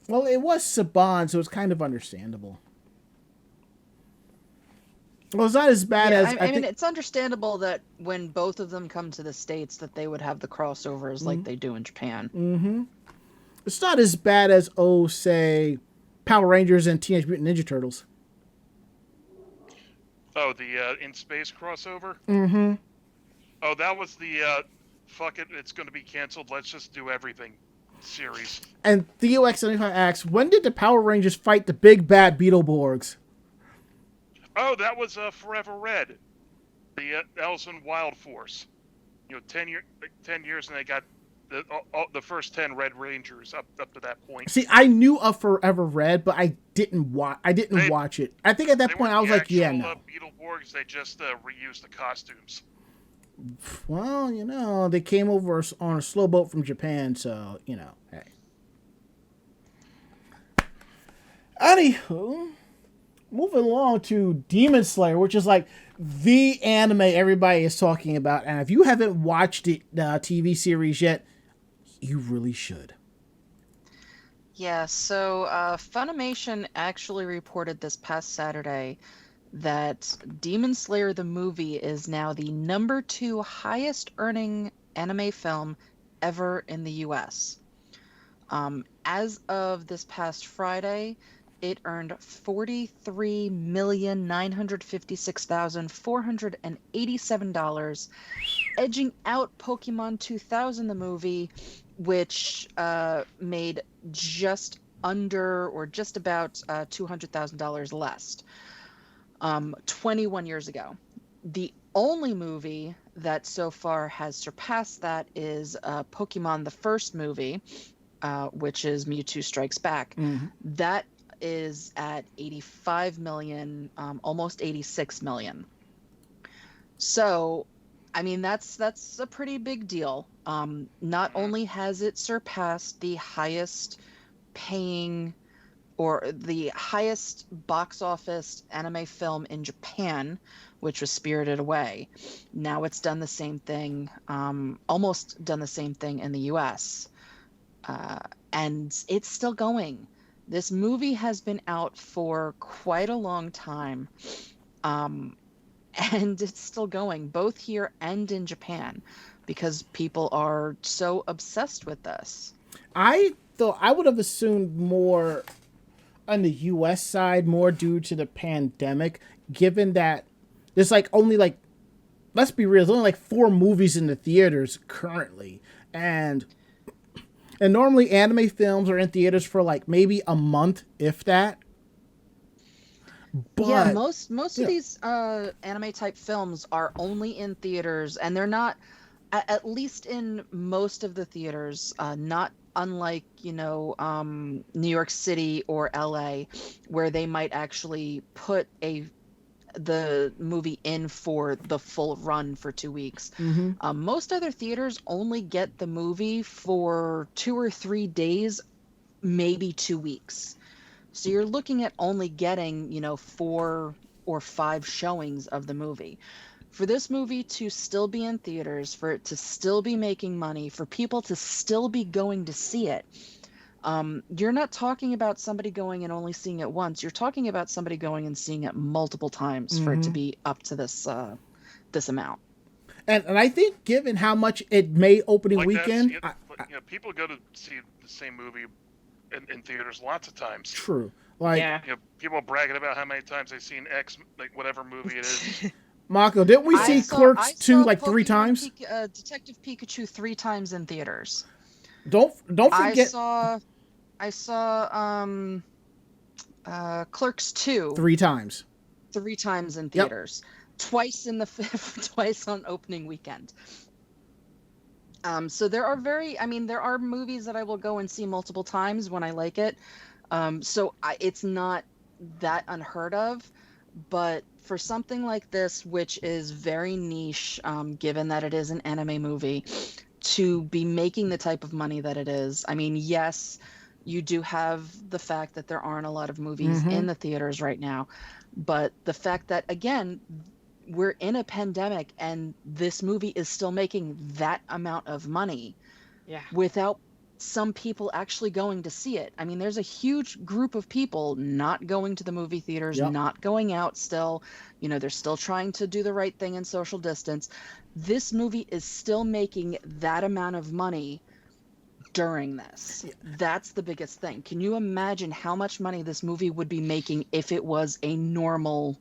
B: Well, it was Saban, so it's kind of understandable. Well, it's not as bad as...
D: I mean, it's understandable that when both of them come to the States that they would have the crossovers like they do in Japan.
B: Mm-hmm. It's not as bad as, say, Power Rangers and Teenage Mutant Ninja Turtles.
C: Oh, the in-space crossover?
B: Mm-hmm.
C: Oh, that was the, fuck it, it's going to be canceled, let's just do everything series.
B: And TheoX75 asks, when did the Power Rangers fight the big bad Beetleborgs?
C: Oh, that was Forever Red. That was in Wild Force. 10 years, and they got the first 10 Red Rangers up to that point.
B: See, I knew of Forever Red, but I didn't watch it. I think at that point I was like, no.
C: Beetleborgs, they just reused the costumes.
B: Well, they came over on a slow boat from Japan, so hey. Anywho. Moving along to Demon Slayer, which is like the anime everybody is talking about. And if you haven't watched the TV series yet, you really should.
D: Yeah, so Funimation actually reported this past Saturday that Demon Slayer the movie is now the number 2 highest earning anime film ever in the US. As of this past Friday, it earned $43,956,487, edging out Pokemon 2000 the movie, which made just under or just about $200,000 less 21 years ago. The only movie that so far has surpassed that is Pokemon the first movie, which is Mewtwo Strikes Back. Mm-hmm. That is at 85 million, almost 86 million. So, I mean, that's a pretty big deal. Not only has it surpassed the highest paying or the highest box office anime film in Japan, which was Spirited Away. Now it's done the same thing, almost done the same thing in the US. And it's still going. This movie has been out for quite a long time. And it's still going, both here and in Japan, because people are so obsessed with this.
B: I thought I would have assumed more on the US side, more due to the pandemic, given that there's like only like, let's be real, there's only like 4 movies in the theaters currently. And normally anime films are in theaters for like maybe a month, if that. But,
D: yeah, most of these anime type films are only in theaters, and they're not, at least in most of the theaters, not unlike, New York City or LA, where they might actually put the movie in for the full run for 2 weeks. Most other theaters only get the movie for 2 or 3 days, maybe 2 weeks. So you're looking at only getting, 4 or 5 showings of the movie. For this movie to still be in theaters, for it to still be making money, for people to still be going to see it, you're not talking about somebody going and only seeing it once. You're talking about somebody going and seeing it multiple times for it to be up to this amount.
B: And I think given how much it made opening weekend,
C: people go to see the same movie in theaters lots of times.
B: True. Like,
C: people bragging about how many times they've seen X, like whatever movie it is.
B: Mako, didn't we see Clerks 2 like 3 times?
D: Detective Pikachu 3 times in theaters.
B: Don't forget.
D: I saw Clerks 2
B: 3 times.
D: 3 times in theaters. Twice twice on opening weekend. So there are movies that I will go and see multiple times when I like it. It's not that unheard of, but for something like this, which is very niche, given that it is an anime movie, to be making the type of money that it is, yes, you do have the fact that there aren't a lot of movies in the theaters right now, but the fact that, again, we're in a pandemic and this movie is still making that amount of money without some people actually going to see it. There's a huge group of people not going to the movie theaters, not going out still. They're still trying to do the right thing and social distance. This movie is still making that amount of money during this. That's the biggest thing. Can you imagine how much money this movie would be making if it was a normal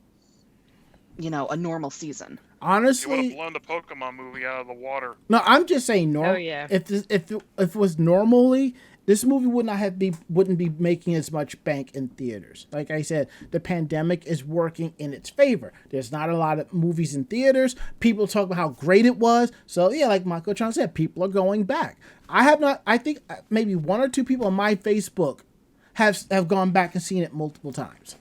D: season?
B: Honestly,
C: you would have blown the Pokemon movie out of the water.
B: No, I'm just saying normal.
E: Oh, yeah.
B: If it was normally, this movie wouldn't be making as much bank in theaters. Like I said, the pandemic is working in its favor. There's not a lot of movies in theaters. People talk about how great it was. So yeah, like Mako-chan said, people are going back. I think maybe 1 or 2 people on my Facebook have gone back and seen it multiple times.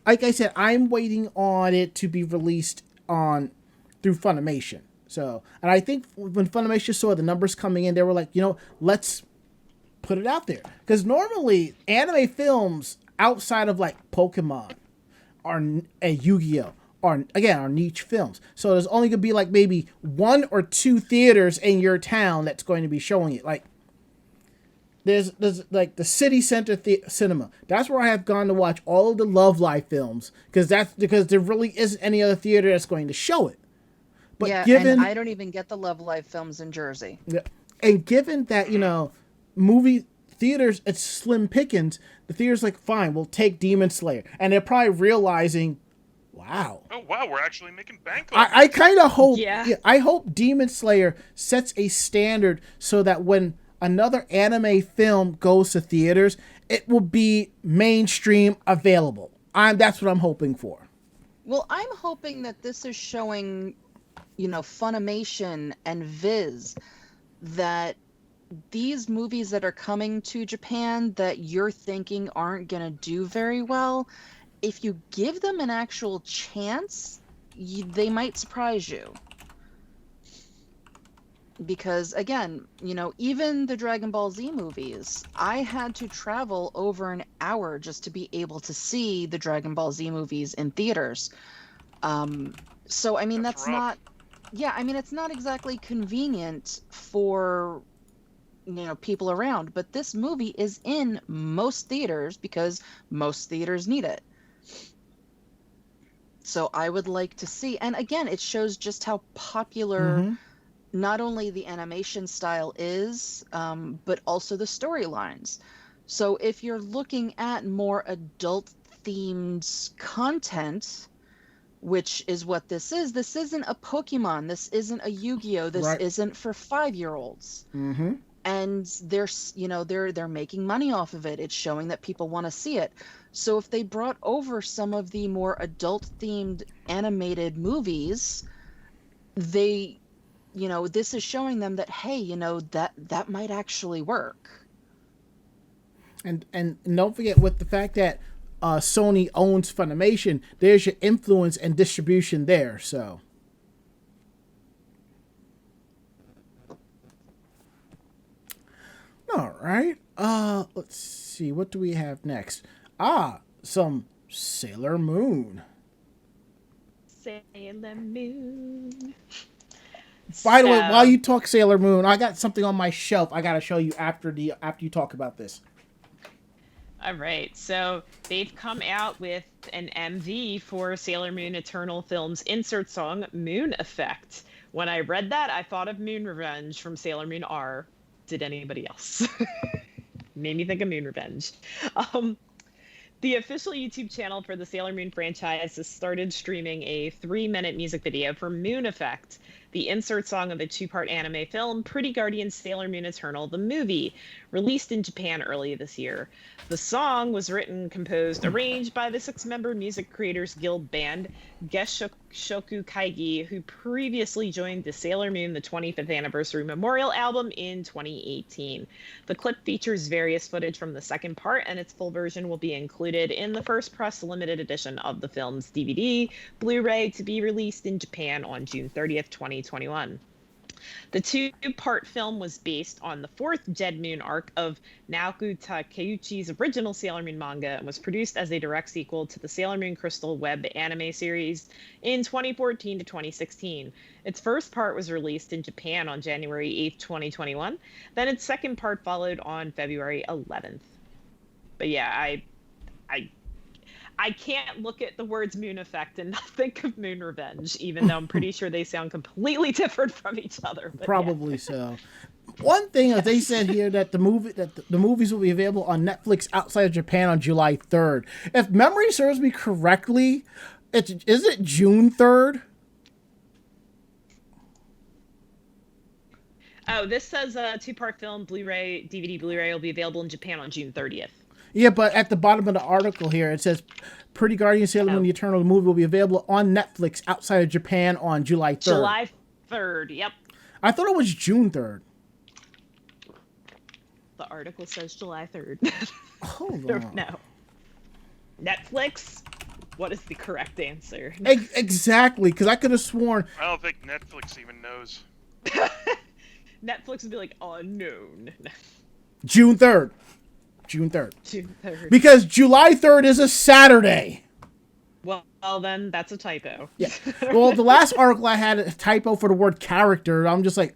B: Like I said, I'm waiting on it to be released through Funimation. So, and I think when Funimation saw the numbers coming in, they were like, let's put it out there. Because normally, anime films outside of like Pokemon and Yu-Gi-Oh! Are niche films. So there's only going to be like maybe 1 or 2 theaters in your town that's going to be showing it. Like, there's like the City Center Cinema. That's where I have gone to watch all of the Love Live films, because there really isn't any other theater that's going to show it. But
D: and I don't even get the Love Live films in Jersey.
B: Yeah, and given that movie theaters, it's slim pickings. The theater's like, fine, we'll take Demon Slayer, and they're probably realizing, wow.
C: Oh wow, we're actually making bank.
B: I kind of hope. Yeah, I hope Demon Slayer sets a standard so that when another anime film goes to theaters, it will be mainstream available. That's what I'm hoping for.
D: Well, I'm hoping that this is showing, Funimation and Viz, that these movies that are coming to Japan that you're thinking aren't going to do very well, if you give them an actual chance, they might surprise you. Because again, even the Dragon Ball Z movies, I had to travel over an hour just to be able to see the Dragon Ball Z movies in theaters. So I mean,
C: That's
D: that's
C: rough.
D: not, yeah, I mean, it's not exactly convenient for people around, but this movie is in most theaters because most theaters need it. So I would like to see, and again, it shows just how popular
B: Mm-hmm.
D: not only the animation style is, but also the storylines. So if you're looking at more adult themed content, which is what this isn't a Pokemon, this isn't a Yu-Gi-Oh, this
B: Right.
D: isn't for 5-year-olds.
B: Mm-hmm.
D: And they're making money off of it. It's showing that people want to see it. So if they brought over some of the more adult themed animated movies, they this is showing them that, hey, that might actually work.
B: And don't forget, with the fact that Sony owns Funimation, there's your influence and distribution there. So, all right. Let's see. What do we have next? Some Sailor Moon.
E: Sailor Moon.
B: By the way,
E: So-
B: while you talk Sailor Moon, I got something on my shelf I gotta show you after you talk about this.
E: All right, so they've come out with an MV for Sailor Moon Eternal Film's insert song, Moon Effect. When I read that, I thought of Moon Revenge from Sailor Moon R. Did anybody else? Made me think of Moon Revenge. The official YouTube channel for the Sailor Moon franchise has started streaming a 3-minute music video for Moon Effect, the insert song of the 2-part anime film Pretty Guardian Sailor Moon Eternal, the movie, released in Japan earlier this year. The song was written, composed, arranged by the 6-member Music Creators Guild band Geshoku Kaigi, who previously joined the Sailor Moon the 25th Anniversary Memorial album in 2018. The clip features various footage from the second part, and its full version will be included in the first press limited edition of the film's DVD, Blu-ray, to be released in Japan on June 30th, 2021. The 2-part film was based on the 4th Jed Moon arc of Naoki Takeuchi's original Sailor Moon manga and was produced as a direct sequel to the Sailor Moon Crystal web anime series in 2014 to 2016. Its first part was released in Japan on January 8th, 2021. Then its second part followed on February 11th. But yeah, I can't look at the words Moon Effect and not think of Moon Revenge, even though I'm pretty sure they sound completely different from each other. But
B: Probably so. One thing is they said here that the movies will be available on Netflix outside of Japan on July 3rd. If memory serves me correctly, is it June 3rd?
E: Oh, this says a 2-part film, Blu-ray, DVD Blu-ray will be available in Japan on June 30th.
B: Yeah, but at the bottom of the article here, it says Pretty Guardian Sailor Moon The Eternal movie will be available on Netflix outside of Japan on July 3rd.
E: July 3rd, yep.
B: I thought it was June 3rd.
E: The article says July 3rd.
B: Hold on.
E: No. Netflix? What is the correct answer?
B: Exactly, because I could have sworn...
C: I don't think Netflix even knows.
E: Netflix would be like, unknown.
B: June 3rd. June 3rd.
E: June 3rd.
B: Because July 3rd is a Saturday.
E: Well, then that's a typo.
B: Yeah. Well, the last article I had a typo for the word character. I'm just like,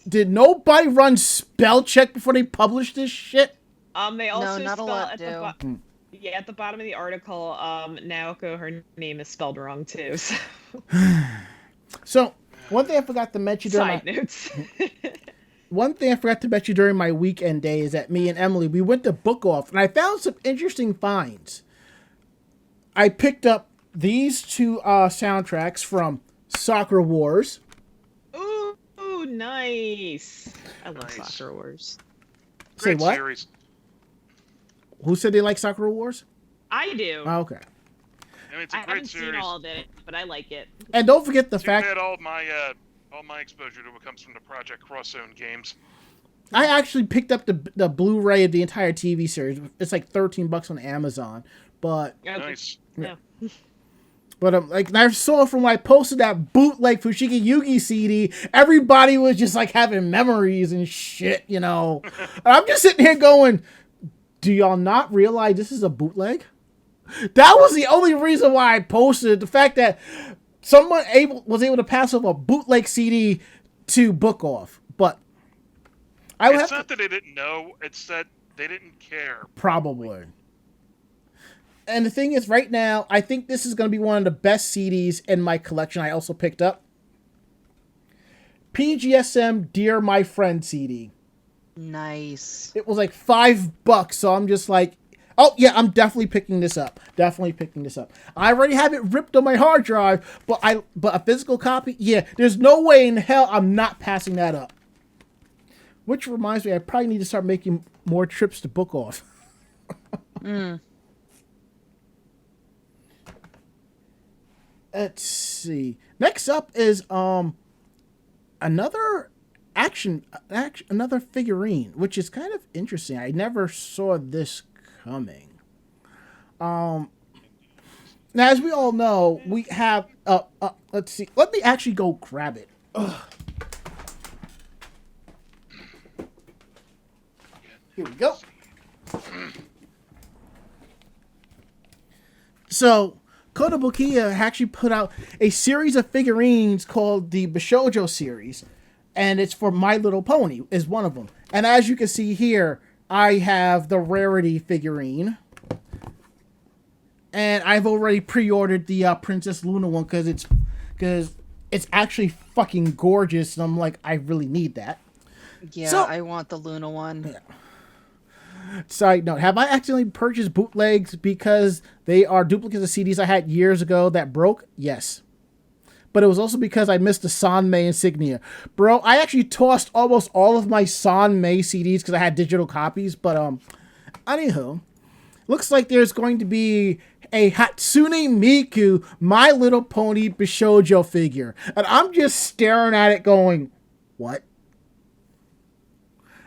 B: did nobody run spell check before they published this shit?
E: They also
D: No, not a
E: spell
D: lot
E: at
D: do.
E: the at the bottom of the article, Naoko, her name is spelled wrong too. So.
B: So, one thing I forgot to mention during
E: Side notes.
B: One thing I forgot to mention during my weekend day is that me and Emily, we went to Book Off, and I found some interesting finds. I picked up these 2 soundtracks from Sakura Wars.
E: Ooh, nice. I love
C: Nice.
E: Sakura Wars.
B: Say
C: Great
B: what?
C: series.
B: Who said they like Sakura Wars?
E: I do.
B: Oh, okay.
C: I mean, it's
E: I
C: a great
E: haven't seen
C: series.
E: all of it, but I like it.
B: And don't forget the
C: Too
B: fact
C: bad all my exposure to it comes from the Project Cross Zone games.
B: I actually picked up the Blu-ray of the entire TV series. It's like $13 on Amazon. But
E: Okay.
C: Nice.
E: Yeah.
B: But like I saw from when I posted that bootleg Fushigi Yugi CD, everybody was just like having memories and shit, you know. And I'm just sitting here going, do y'all not realize this is a bootleg? That was the only reason why I posted it. The fact that someone was able to pass off a bootleg CD to Book Off. But
C: it's not that they didn't know, it's that they didn't care.
B: Probably. And the thing is, right now, I think this is going to be one of the best CDs in my collection. I also picked up PGSM Dear My Friend CD.
D: Nice.
B: It was like $5, so I'm just like, oh yeah, I'm definitely picking this up. Definitely picking this up. I already have it ripped on my hard drive, but a physical copy, yeah, there's no way in hell I'm not passing that up. Which reminds me, I probably need to start making more trips to Book Off. Let's see. Next up is another another figurine, which is kind of interesting. I never saw this coming. Now, as we all know, we have let's see. Let me actually go grab it. Ugh. Here we go. So, Kotobukiya actually put out a series of figurines called the Bishoujo series, and it's for My Little Pony is one of them. And as you can see here, I have the Rarity figurine, and I've already pre-ordered the Princess Luna one because it's actually fucking gorgeous, and I'm like, I really need that.
D: Yeah,
B: So,
D: I want the Luna one.
B: Yeah. Side note, have I accidentally purchased bootlegs because they are duplicates of CDs I had years ago that broke? Yes. But it was also because I missed the Sanmei insignia. Bro, I actually tossed almost all of my Sanmei CDs because I had digital copies. But, anywho, looks like there's going to be a Hatsune Miku My Little Pony Bishoujo figure. And I'm just staring at it going, what?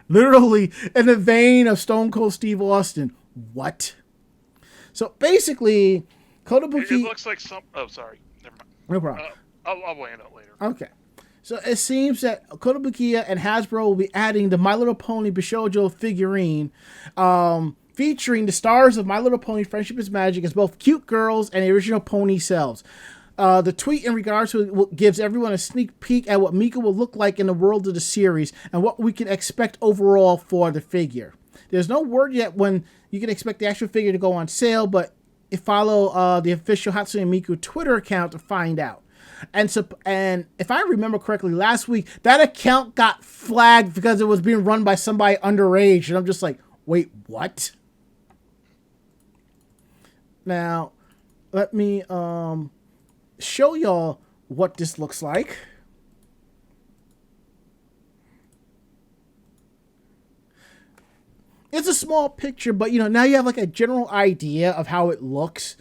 B: Literally in the vein of Stone Cold Steve Austin. What? So basically, Kotobukiya...
C: It looks like some... Oh, sorry. Never mind.
B: No problem.
C: I'll weigh it out later.
B: Okay. So it seems that Kotobukiya and Hasbro will be adding the My Little Pony Bishoujo figurine, featuring the stars of My Little Pony Friendship is Magic as both cute girls and the original pony selves. The tweet in regards to it gives everyone a sneak peek at what Miku will look like in the world of the series and what we can expect overall for the figure. There's no word yet when you can expect the actual figure to go on sale, but follow the official Hatsune Miku Twitter account to find out. And if I remember correctly, last week, that account got flagged because it was being run by somebody underage, and I'm just like, wait, what? Now, let me... show y'all what this looks like. It's a small picture, but now you have like a general idea of how it looks.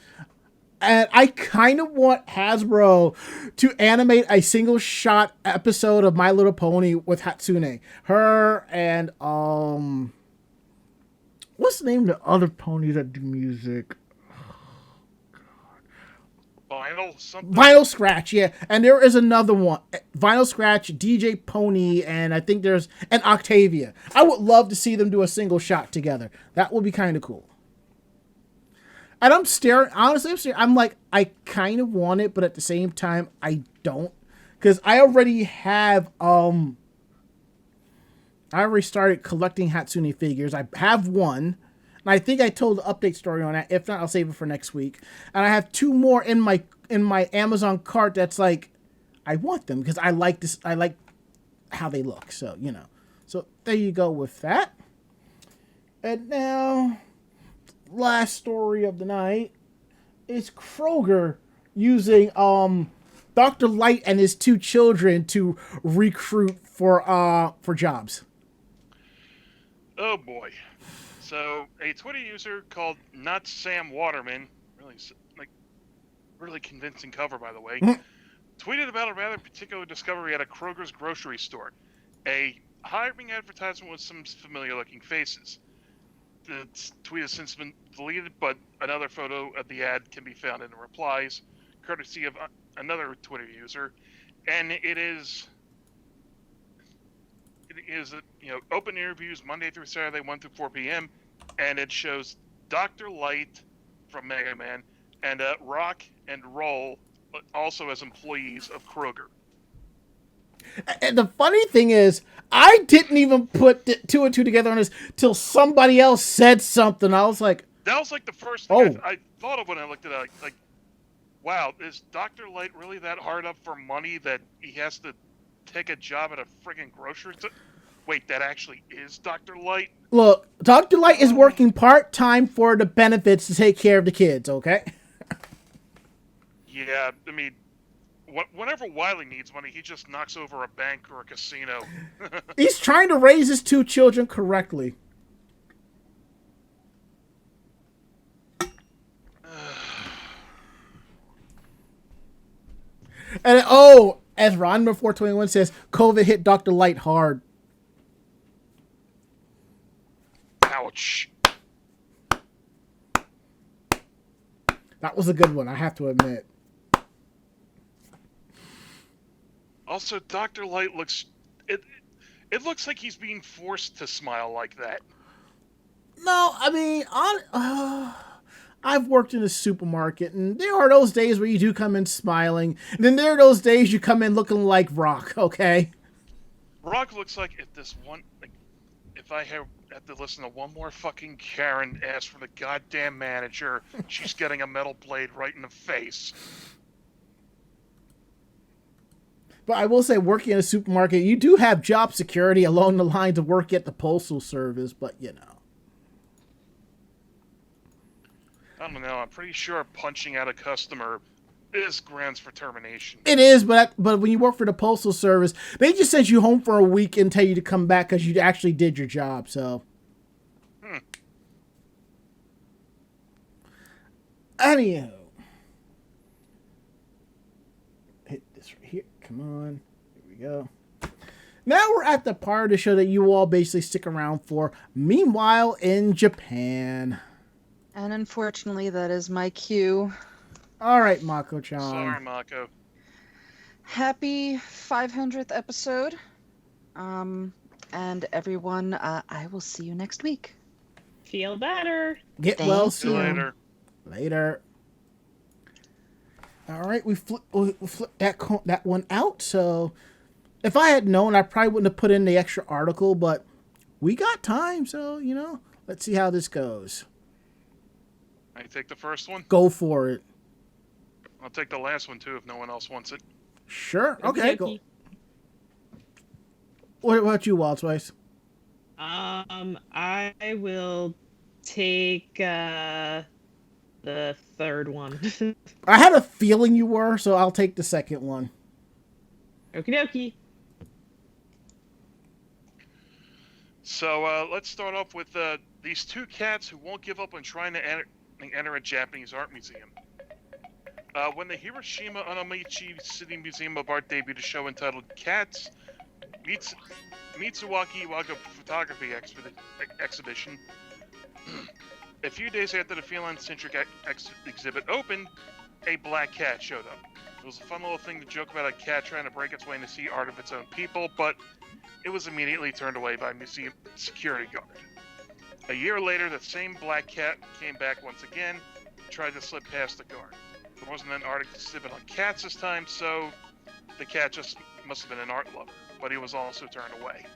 B: And I kind of want Hasbro to animate a single shot episode of My Little Pony with Hatsune. Her and what's the name of the other ponies that do music?
C: Vinyl
B: Scratch, yeah. And there is another one. Vinyl Scratch, DJ Pony, and I think there's an Octavia. I would love to see them do a single shot together. That would be kind of cool. And I'm staring, honestly, I'm like, I kind of want it, but at the same time, I don't. Because I already have, I already started collecting Hatsune figures. I have one. And I think I told the update story on that. If not, I'll save it for next week. And I have two more in my Amazon cart that's like, I want them because I like this. I like how they look. So, So there you go with that. And now, last story of the night is Kroger using Dr. Light and his two children to recruit for jobs.
C: Oh boy. So, a Twitter user called Not Sam Waterman, really convincing cover, by the way, tweeted about a rather particular discovery at a Kroger's grocery store. A hiring advertisement with some familiar-looking faces. The tweet has since been deleted, but another photo of the ad can be found in the replies. courtesy of another Twitter user, and it is open interviews Monday through Saturday, 1 through 4 p.m., and it shows Dr. Light from Mega Man and Rock and Roll also as employees of Kroger.
B: And the funny thing is, I didn't even put two and two together on this till somebody else said something. I was like,
C: that was like the first thing I thought of when I looked at it. Like, wow, is Dr. Light really that hard up for money that he has to take a job at a friggin' grocery store? Wait, that actually is Dr. Light?
B: Look, Dr. Light is working part-time for the benefits to take care of the kids, okay?
C: Yeah, I mean, whenever Wily needs money, he just knocks over a bank or a casino.
B: He's trying to raise his two children correctly. And as Ron number 421 says, COVID hit Dr. Light hard.
C: Ouch.
B: That was a good one, I have to admit.
C: Also, Dr. Light looks... It looks like he's being forced to smile like that.
B: No, I mean, I've worked in a supermarket, and there are those days where you do come in smiling, and then there are those days you come in looking like Rock, okay?
C: Rock looks like if I have to listen to one more fucking Karen ask for the goddamn manager, she's getting a metal blade right in the face.
B: But I will say, working in a supermarket, you do have job security along the lines of work at the Postal Service, but you know.
C: I don't know, I'm pretty sure punching out a customer is grounds for termination.
B: It is, but when you work for the Postal Service, they just send you home for a week and tell you to come back because you actually did your job, so. Anyhow. Hit this right here. Come on. Here we go. Now we're at the part of the show that you all basically stick around for. Meanwhile, in Japan.
D: And unfortunately, that is my cue.
B: All right, Mako-chan.
C: Sorry, Mako.
D: Happy 500th episode. And everyone, I will see you next week.
E: Feel better.
B: Get
D: Thank
B: well
D: you.
B: soon. Later. All right, we flipped that one out. So if I had known, I probably wouldn't have put in the extra article, but we got time, so, you know, let's see how this goes.
C: I take the first one?
B: Go for it.
C: I'll take the last one, too, if no one else wants it.
B: Sure. Okay, go. What about you, Wildtwice?
E: I will take the third one.
B: I had a feeling you were, so I'll take the second one.
E: Okie dokie.
C: So let's start off with these two cats who won't give up on trying to enter a Japanese art museum. When the Hiroshima Onomichi City Museum of Art debuted a show entitled Cats, Mitsuwaki Iwaga Photography Exhibition, a few days after the feline-centric exhibit opened, a black cat showed up. It was a fun little thing to joke about a cat trying to break its way to see art of its own people, but it was immediately turned away by a museum security guard. A year later, the same black cat came back once again, tried to slip past the guard. There wasn't an art exhibit on cats this time, so the cat just must have been an art lover, but he was also turned away.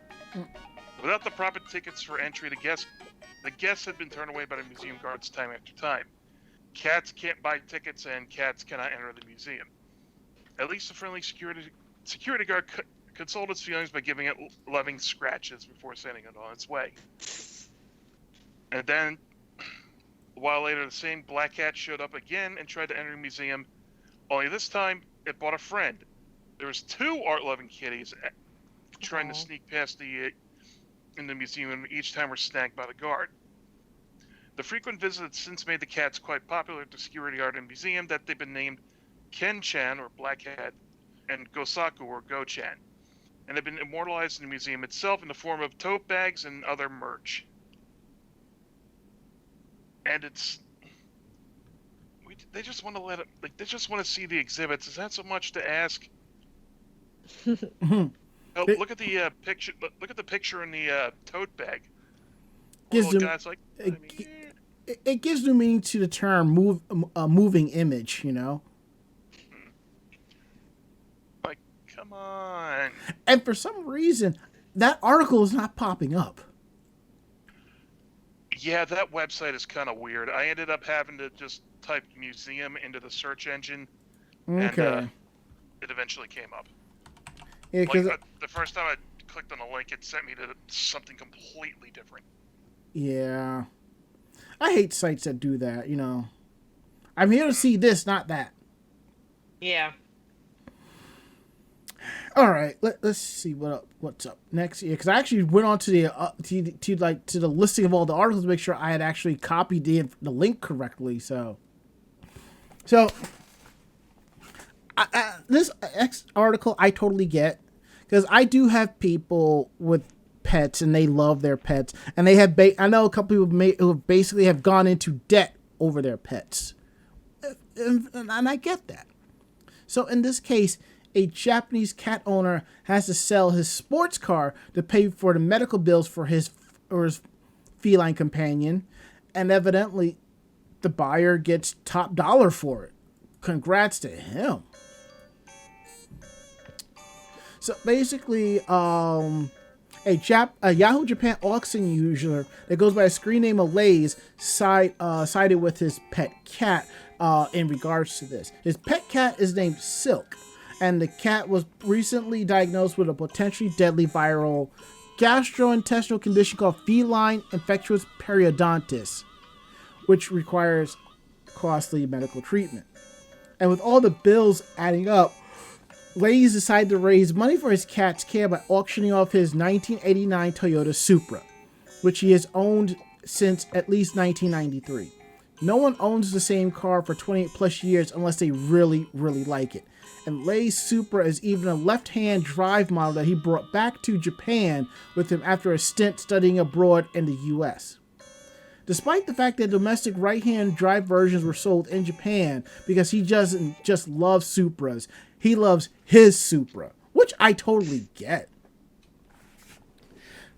C: Without the proper tickets for entry, the guests had been turned away by the museum guards time after time. Cats can't buy tickets, and cats cannot enter the museum. At least the friendly security guard consoled its feelings by giving it loving scratches before sending it on its way. And then, a while later, the same black cat showed up again and tried to enter the museum, only this time it brought a friend. There was two art-loving kitties trying to sneak past in the museum, and each time were snagged by the guard. The frequent visits had since made the cats quite popular at the security art and museum that they've been named Ken-chan, or Black Cat, and Gosaku, or Go-chan, and have been immortalized in the museum itself in the form of tote bags and other merch. And they just want to let it. Like they just want to see the exhibits. Is that so much to ask? Oh, look at the picture. Look at the picture in the tote bag.
B: Gives
C: Little
B: them,
C: guy's like,
B: it gives new meaning to the term moving image, you know?
C: like, come on.
B: And for some reason, that article is not popping up.
C: Yeah, that website is kind of weird. I ended up having to just type museum into the search engine,
B: Okay.
C: and it eventually came up.
B: Yeah,
C: Like,
B: because
C: the first time I clicked on a link, it sent me to something completely different.
B: yeah, I hate sites that do that. You know, I'm here to see this, not that.
E: Yeah.
B: All right, let's see what's up next. Yeah, because I actually went on to the to the listing of all the articles to make sure I had actually copied the link correctly. So this article I totally get, because I do have people with pets and they love their pets, and they have I know a couple people who basically have gone into debt over their pets, and I get that. So in this case, a Japanese cat owner has to sell his sports car to pay for the medical bills for his feline companion, and evidently the buyer gets top dollar for it. Congrats to him. So basically, a Yahoo Japan auction user that goes by a screen name of Lays sided with his pet cat in regards to this. His pet cat is named Silk, and the cat was recently diagnosed with a potentially deadly viral gastrointestinal condition called feline infectious periodontitis, which requires costly medical treatment. And with all the bills adding up, Lays decided to raise money for his cat's care by auctioning off his 1989 Toyota Supra, which he has owned since at least 1993. No one owns the same car for 28 plus years unless they really, really like it. And Lays Supra is even a left-hand drive model that he brought back to Japan with him after a stint studying abroad in the US. Despite the fact that domestic right-hand drive versions were sold in Japan, because he doesn't just love Supras, he loves his Supra, which I totally get.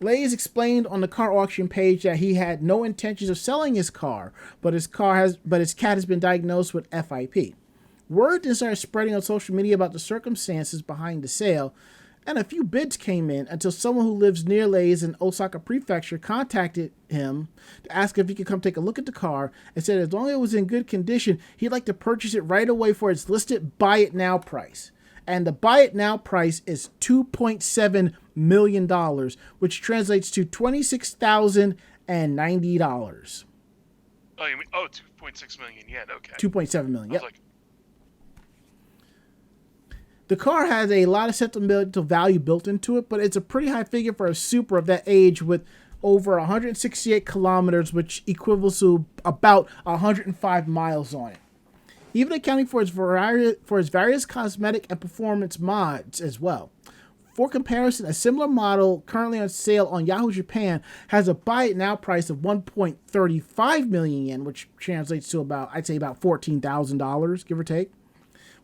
B: Lays explained on the car auction page that he had no intentions of selling his car, but his cat has been diagnosed with FIP. Word then started spreading on social media about the circumstances behind the sale, and a few bids came in until someone who lives near Lays in Osaka Prefecture contacted him to ask if he could come take a look at the car, and said as long as it was in good condition, he'd like to purchase it right away for its listed buy it now price. And the buy it now price is $2.7 million, which translates to $26,090.
C: Oh, you mean 2.6 million yen? Okay.
B: 2.7 million. Yep.
C: I was like,
B: the car has a lot of sentimental value built into it, but it's a pretty high figure for a Supra of that age with over 168 kilometers, which equivals to about 105 miles on it. Even accounting for its various cosmetic and performance mods as well. For comparison, a similar model currently on sale on Yahoo Japan has a buy it now price of 1.35 million yen, which translates to about $14,000, give or take,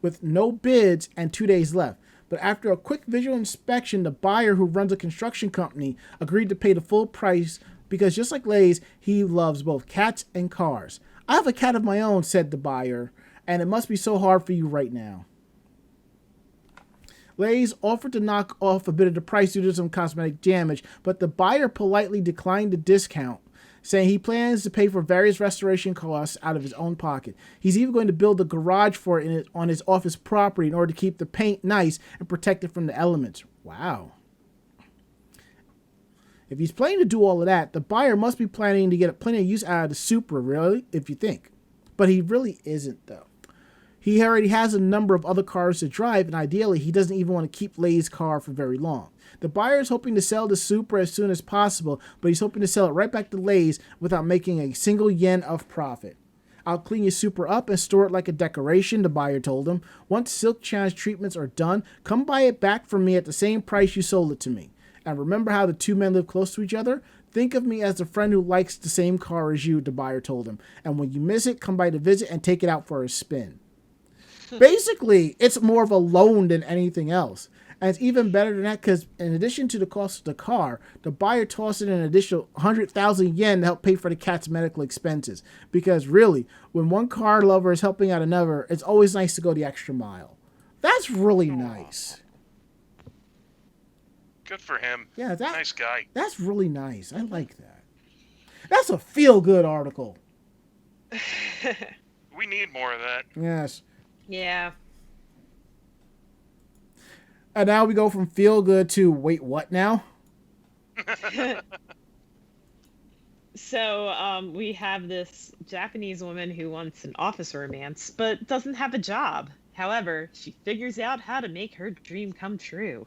B: with no bids and 2 days left. But after a quick visual inspection, the buyer, who runs a construction company, agreed to pay the full price because, just like Lays, he loves both cats and cars. I have a cat of my own, said the buyer, and it must be so hard for you right now. Lays offered to knock off a bit of the price due to some cosmetic damage, but the buyer politely declined the discount, saying he plans to pay for various restoration costs out of his own pocket. He's even going to build a garage for it on his office property in order to keep the paint nice and protect it from the elements. Wow. If he's planning to do all of that, the buyer must be planning to get plenty of use out of the Supra, really, if you think. But he really isn't, though. He already has a number of other cars to drive, and ideally, he doesn't even want to keep Lays' car for very long. The buyer is hoping to sell the Supra as soon as possible, but he's hoping to sell it right back to Lays without making a single yen of profit. I'll clean your Supra up and store it like a decoration, the buyer told him. Once Silk Chan's treatments are done, come buy it back from me at the same price you sold it to me. And remember how the two men live close to each other? Think of me as a friend who likes the same car as you, the buyer told him. And when you miss it, come by to visit and take it out for a spin. Basically, it's more of a loan than anything else. And it's even better than that because in addition to the cost of the car, the buyer tossed in an additional 100,000 yen to help pay for the cat's medical expenses. Because really, when one car lover is helping out another, it's always nice to go the extra mile. That's really nice.
C: Good for him.
B: Yeah,
C: nice guy.
B: That's really nice. I like that. That's a feel-good article.
C: We need more of that.
B: Yes.
E: Yeah.
B: And now we go from feel-good to wait, what now?
E: So we have this Japanese woman who wants an office romance, but doesn't have a job. However, she figures out how to make her dream come true.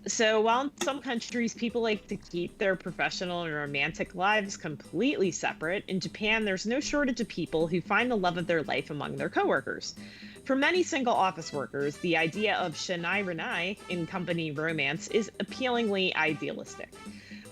E: So while in some countries people like to keep their professional and romantic lives completely separate, in Japan there's no shortage of people who find the love of their life among their coworkers. For many single office workers, the idea of shinai renai in company romance is appealingly idealistic.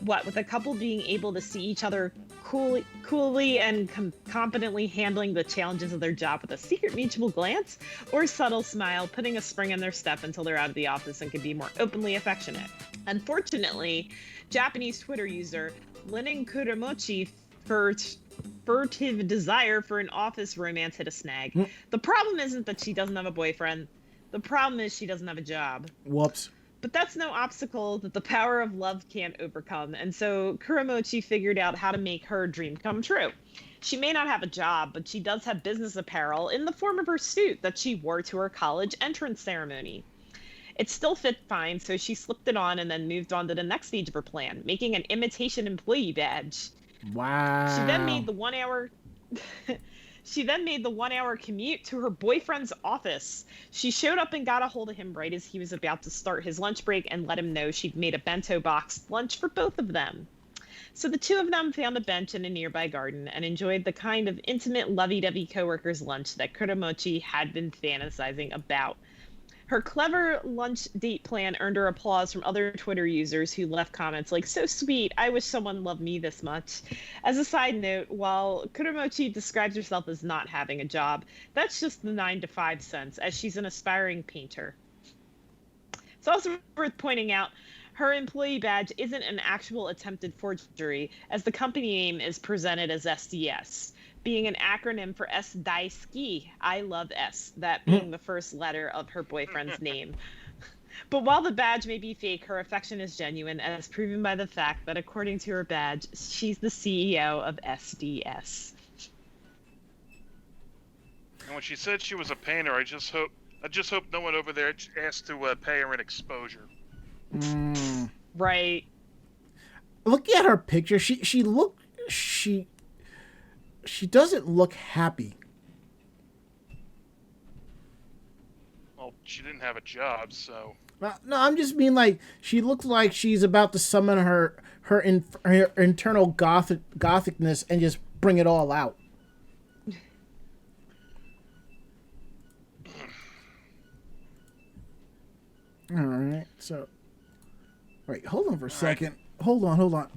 E: What with a couple being able to see each other coolly and competently handling the challenges of their job with a secret mutual glance or subtle smile, putting a spring in their step until they're out of the office and can be more openly affectionate. Unfortunately, Japanese Twitter user Lenin Kuramochi furtive desire for an office romance hit a snag. The problem isn't that she doesn't have a boyfriend. The problem is she doesn't have a job.
B: Whoops.
E: But that's no obstacle that the power of love can't overcome, and so Kuramochi figured out how to make her dream come true. She may not have a job, but she does have business apparel in the form of her suit that she wore to her college entrance ceremony. It still fit fine, so she slipped it on and then moved on to the next stage of her plan, making an imitation employee badge.
B: Wow.
E: She then made the 1 hour... She then made the 1 hour commute to her boyfriend's office. She showed up and got a hold of him right as he was about to start his lunch break and let him know she'd made a bento box lunch for both of them. So the two of them found a bench in a nearby garden and enjoyed the kind of intimate lovey-dovey coworkers' lunch that Kuramochi had been fantasizing about. Her clever lunch date plan earned her applause from other Twitter users who left comments like, "So sweet, I wish someone loved me this much." As a side note, while Kuramochi describes herself as not having a job, that's just the 9 to 5 cents, as she's an aspiring painter. It's also worth pointing out her employee badge isn't an actual attempted forgery, as the company name is presented as SDS. Being an acronym for S Daisuki, I love S, that being the first letter of her boyfriend's name. But while the badge may be fake, her affection is genuine, as proven by the fact that according to her badge, she's the CEO of SDS.
C: And when she said she was a painter, I just hope no one over there asked to pay her an exposure.
E: Right.
B: Looking at her picture, she doesn't look happy.
C: Well, she didn't have a job, so...
B: No, I'm just mean like she looks like she's about to summon her internal gothicness and just bring it all out. All right, so wait, hold on for a second. Hold on.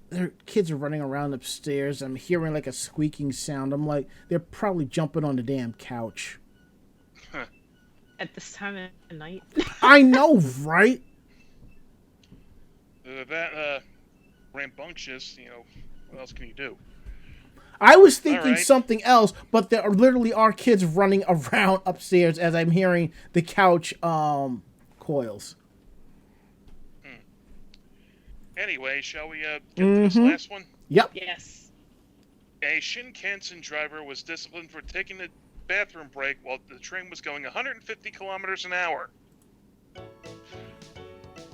B: Their kids are running around upstairs. I'm hearing like a squeaking sound. I'm like, they're probably jumping on the damn couch.
E: At this time of night.
B: I know, right?
C: That rambunctious, what else can you do?
B: I was thinking something else, but there literally are kids running around upstairs as I'm hearing the couch coils.
C: Anyway, shall we get to this last one?
B: Yep.
E: Yes.
C: A Shinkansen driver was disciplined for taking a bathroom break while the train was going 150 kilometers an hour.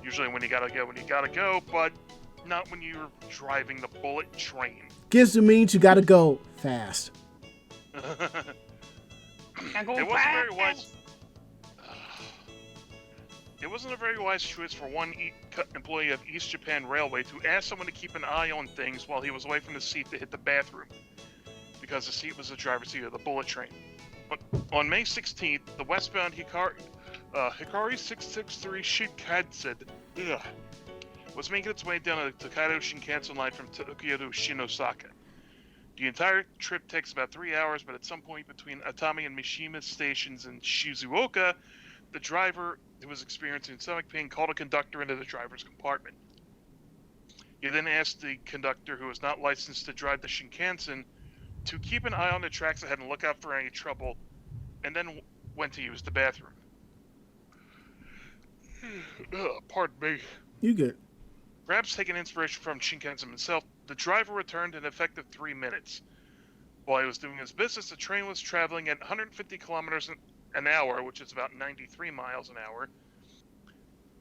C: Usually when you gotta go, but not when you're driving the bullet train.
B: Gives the means you gotta go fast.
C: It wasn't a very wise choice for one employee of East Japan Railway to ask someone to keep an eye on things while he was away from the seat to hit the bathroom, because the seat was the driver's seat of the bullet train. But on May 16th, the westbound Hikari 663 Shinkansen was making its way down the Tokaido Shinkansen line from Tokyo to Shinosaka. The entire trip takes about 3 hours, but at some point between Atami and Mishima stations in Shizuoka, the driver, who was experiencing stomach pain, called a conductor into the driver's compartment. He then asked the conductor, who was not licensed to drive the Shinkansen, to keep an eye on the tracks ahead and look out for any trouble, and then went to use the bathroom. Pardon me.
B: You good?
C: Perhaps taking inspiration from Shinkansen himself, the driver returned in an effective 3 minutes. While he was doing his business, the train was traveling at 150 kilometers an hour, which is about 93 miles an hour,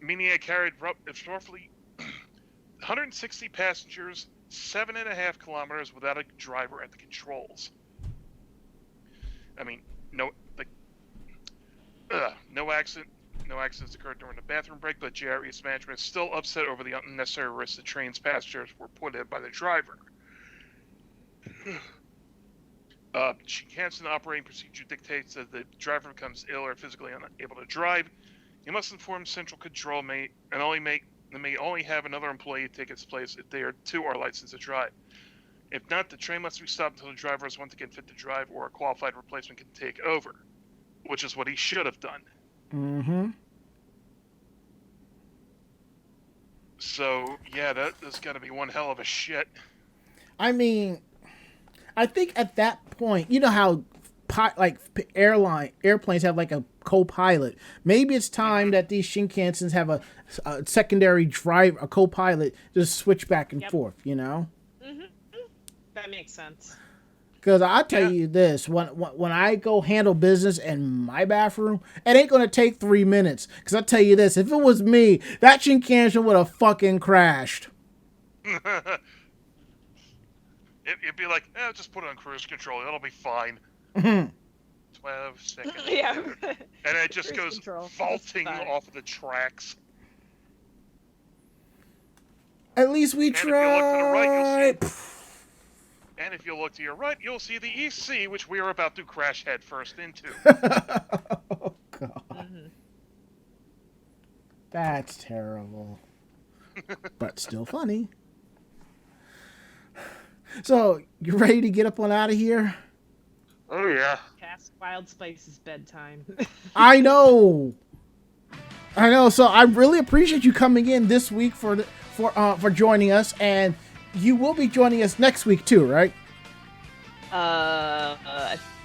C: meaning it carried roughly 160 passengers, 7.5 kilometers without a driver at the controls. I mean, no accidents occurred during the bathroom break, but JRE's management is still upset over the unnecessary risk the train's passengers were put in by the driver. Shinkansen operating procedure dictates that the driver becomes ill or physically unable to drive, he must inform Central Control may only have another employee take its place if they too are licensed to drive. If not, the train must be stopped until the driver is once again fit to drive or a qualified replacement can take over, which is what he should have done.
B: Mm-hmm.
C: So, yeah, that's got to be one hell of a shit.
B: I mean, I think at that point, you know how airplanes have like a co-pilot. Maybe it's time that these Shinkansens have a secondary driver, a co-pilot, just switch back and forth, you know?
E: Mm-hmm. That makes sense.
B: Because I tell you this, when I go handle business in my bathroom, it ain't going to take 3 minutes. Because I tell you this, if it was me, that Shinkansen would have fucking crashed.
C: It'd be like, just put it on cruise control. It'll be fine. 12 seconds.
E: Yeah.
C: And it just
E: Cruise
C: goes
E: control.
C: vaulting off of the tracks.
B: At least we tried.
C: And if you look to your right, you'll see the EC, which we are about to crash headfirst into.
B: Oh, God.
E: Mm-hmm.
B: That's terrible. But still funny. So, you ready to get up on out of here?
C: Oh, yeah.
E: Past Wild Spice's bedtime.
B: I know. So I really appreciate you coming in this week for joining us, and you will be joining us next week too, right?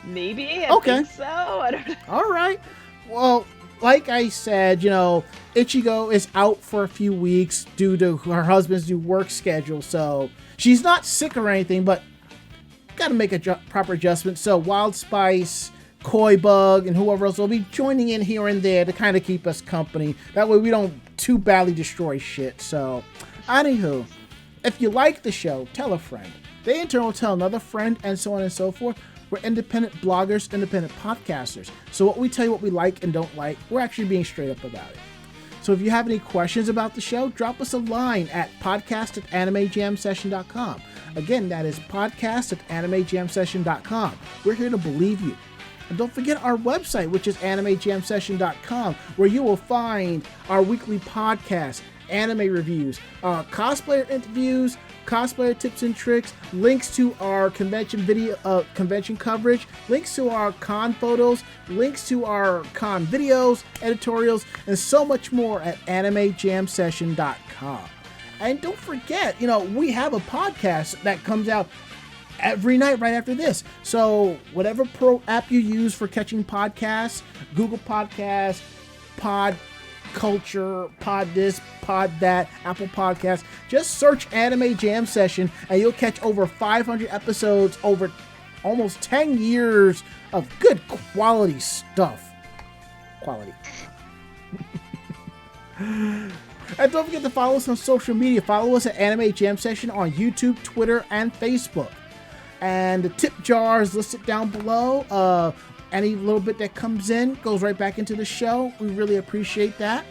E: Maybe. I think so. I don't know.
B: All right. Well, like I said, Ichigo is out for a few weeks due to her husband's new work schedule, so she's not sick or anything, but got to make a proper adjustment. So Wild Spice, Koi Bug, and whoever else will be joining in here and there to kind of keep us company. That way we don't too badly destroy shit. So, anywho, if you like the show, tell a friend. They in turn will tell another friend, and so on and so forth. We're independent bloggers, independent podcasters. So what we tell you what we like and don't like, we're actually being straight up about it. So if you have any questions about the show, drop us a line at podcast@animejamsession.com. Again, that is podcast@animejamsession.com. We're here to believe you. And don't forget our website, which is animejamsession.com, where you will find our weekly podcast, anime reviews, cosplayer interviews, cosplayer tips and tricks, links to our convention coverage, links to our con photos, links to our con videos, editorials, and so much more at animejamsession.com. And don't forget, we have a podcast that comes out every night right after this. So whatever pro app you use for catching podcasts, Google Podcasts, Pod Culture, Pod this, Pod that, Apple Podcasts, just search Anime Jam Session and you'll catch over 500 episodes over almost 10 years of good quality stuff. Quality. And don't forget to follow us on social media. Follow us at Anime Jam Session on YouTube, Twitter, and Facebook. And the tip jar is listed down below. Any little bit that comes in goes right back into the show. We really appreciate that.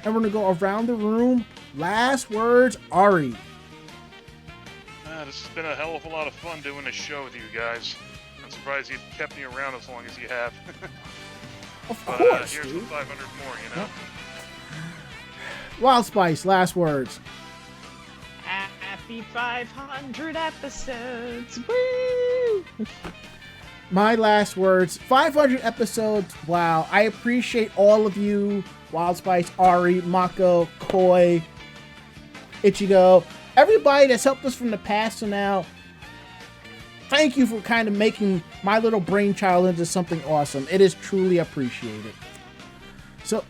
B: And we're going to go around the room. Last words, Ari.
C: This has been a hell of a lot of fun doing this show with you guys. I'm surprised you kept me around as long as you have.
B: Of
C: But
B: course,
C: here's
B: dude.
C: the 500 more, you know.
B: Wild Spice, last words.
E: Happy 500 episodes. Woo!
B: My last words. 500 episodes. Wow. I appreciate all of you. Wild Spice, Ari, Mako, Koi, Ichigo. Everybody that's helped us from the past to now. Thank you for kind of making my little brainchild into something awesome. It is truly appreciated. So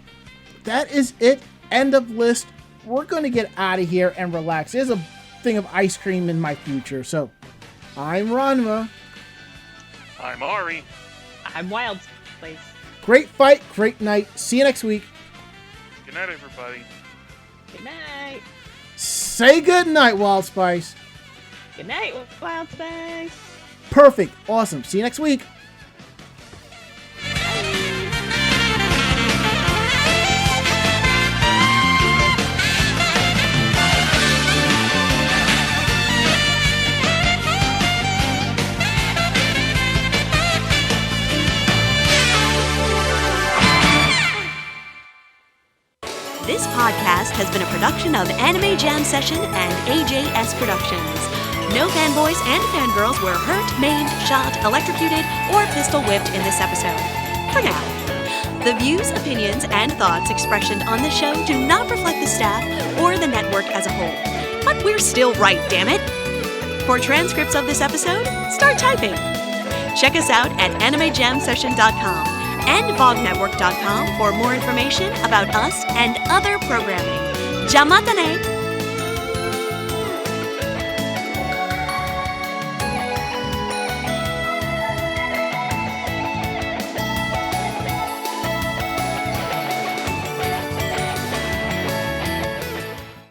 B: that is it. End of list. We're going to get out of here and relax. There's a thing of ice cream in my future. So I'm Ranma.
C: I'm Ari.
E: I'm Wild Place.
B: Great fight, great night. See you next week.
C: Good night, everybody.
E: Good night.
B: Say good night, Wild Spice.
E: Good night, Wild Space.
B: Perfect. Awesome. See you next week.
A: This podcast has been a production of Anime Jam Session and AJS Productions. No fanboys and fangirls were hurt, maimed, shot, electrocuted, or pistol whipped in this episode. For now. The views, opinions, and thoughts expressed on the show do not reflect the staff or the network as a whole. But we're still right, damn it! For transcripts of this episode, start typing. Check us out at animejamsession.com and vognetwork.com for more information about us and other programming. Jamatane!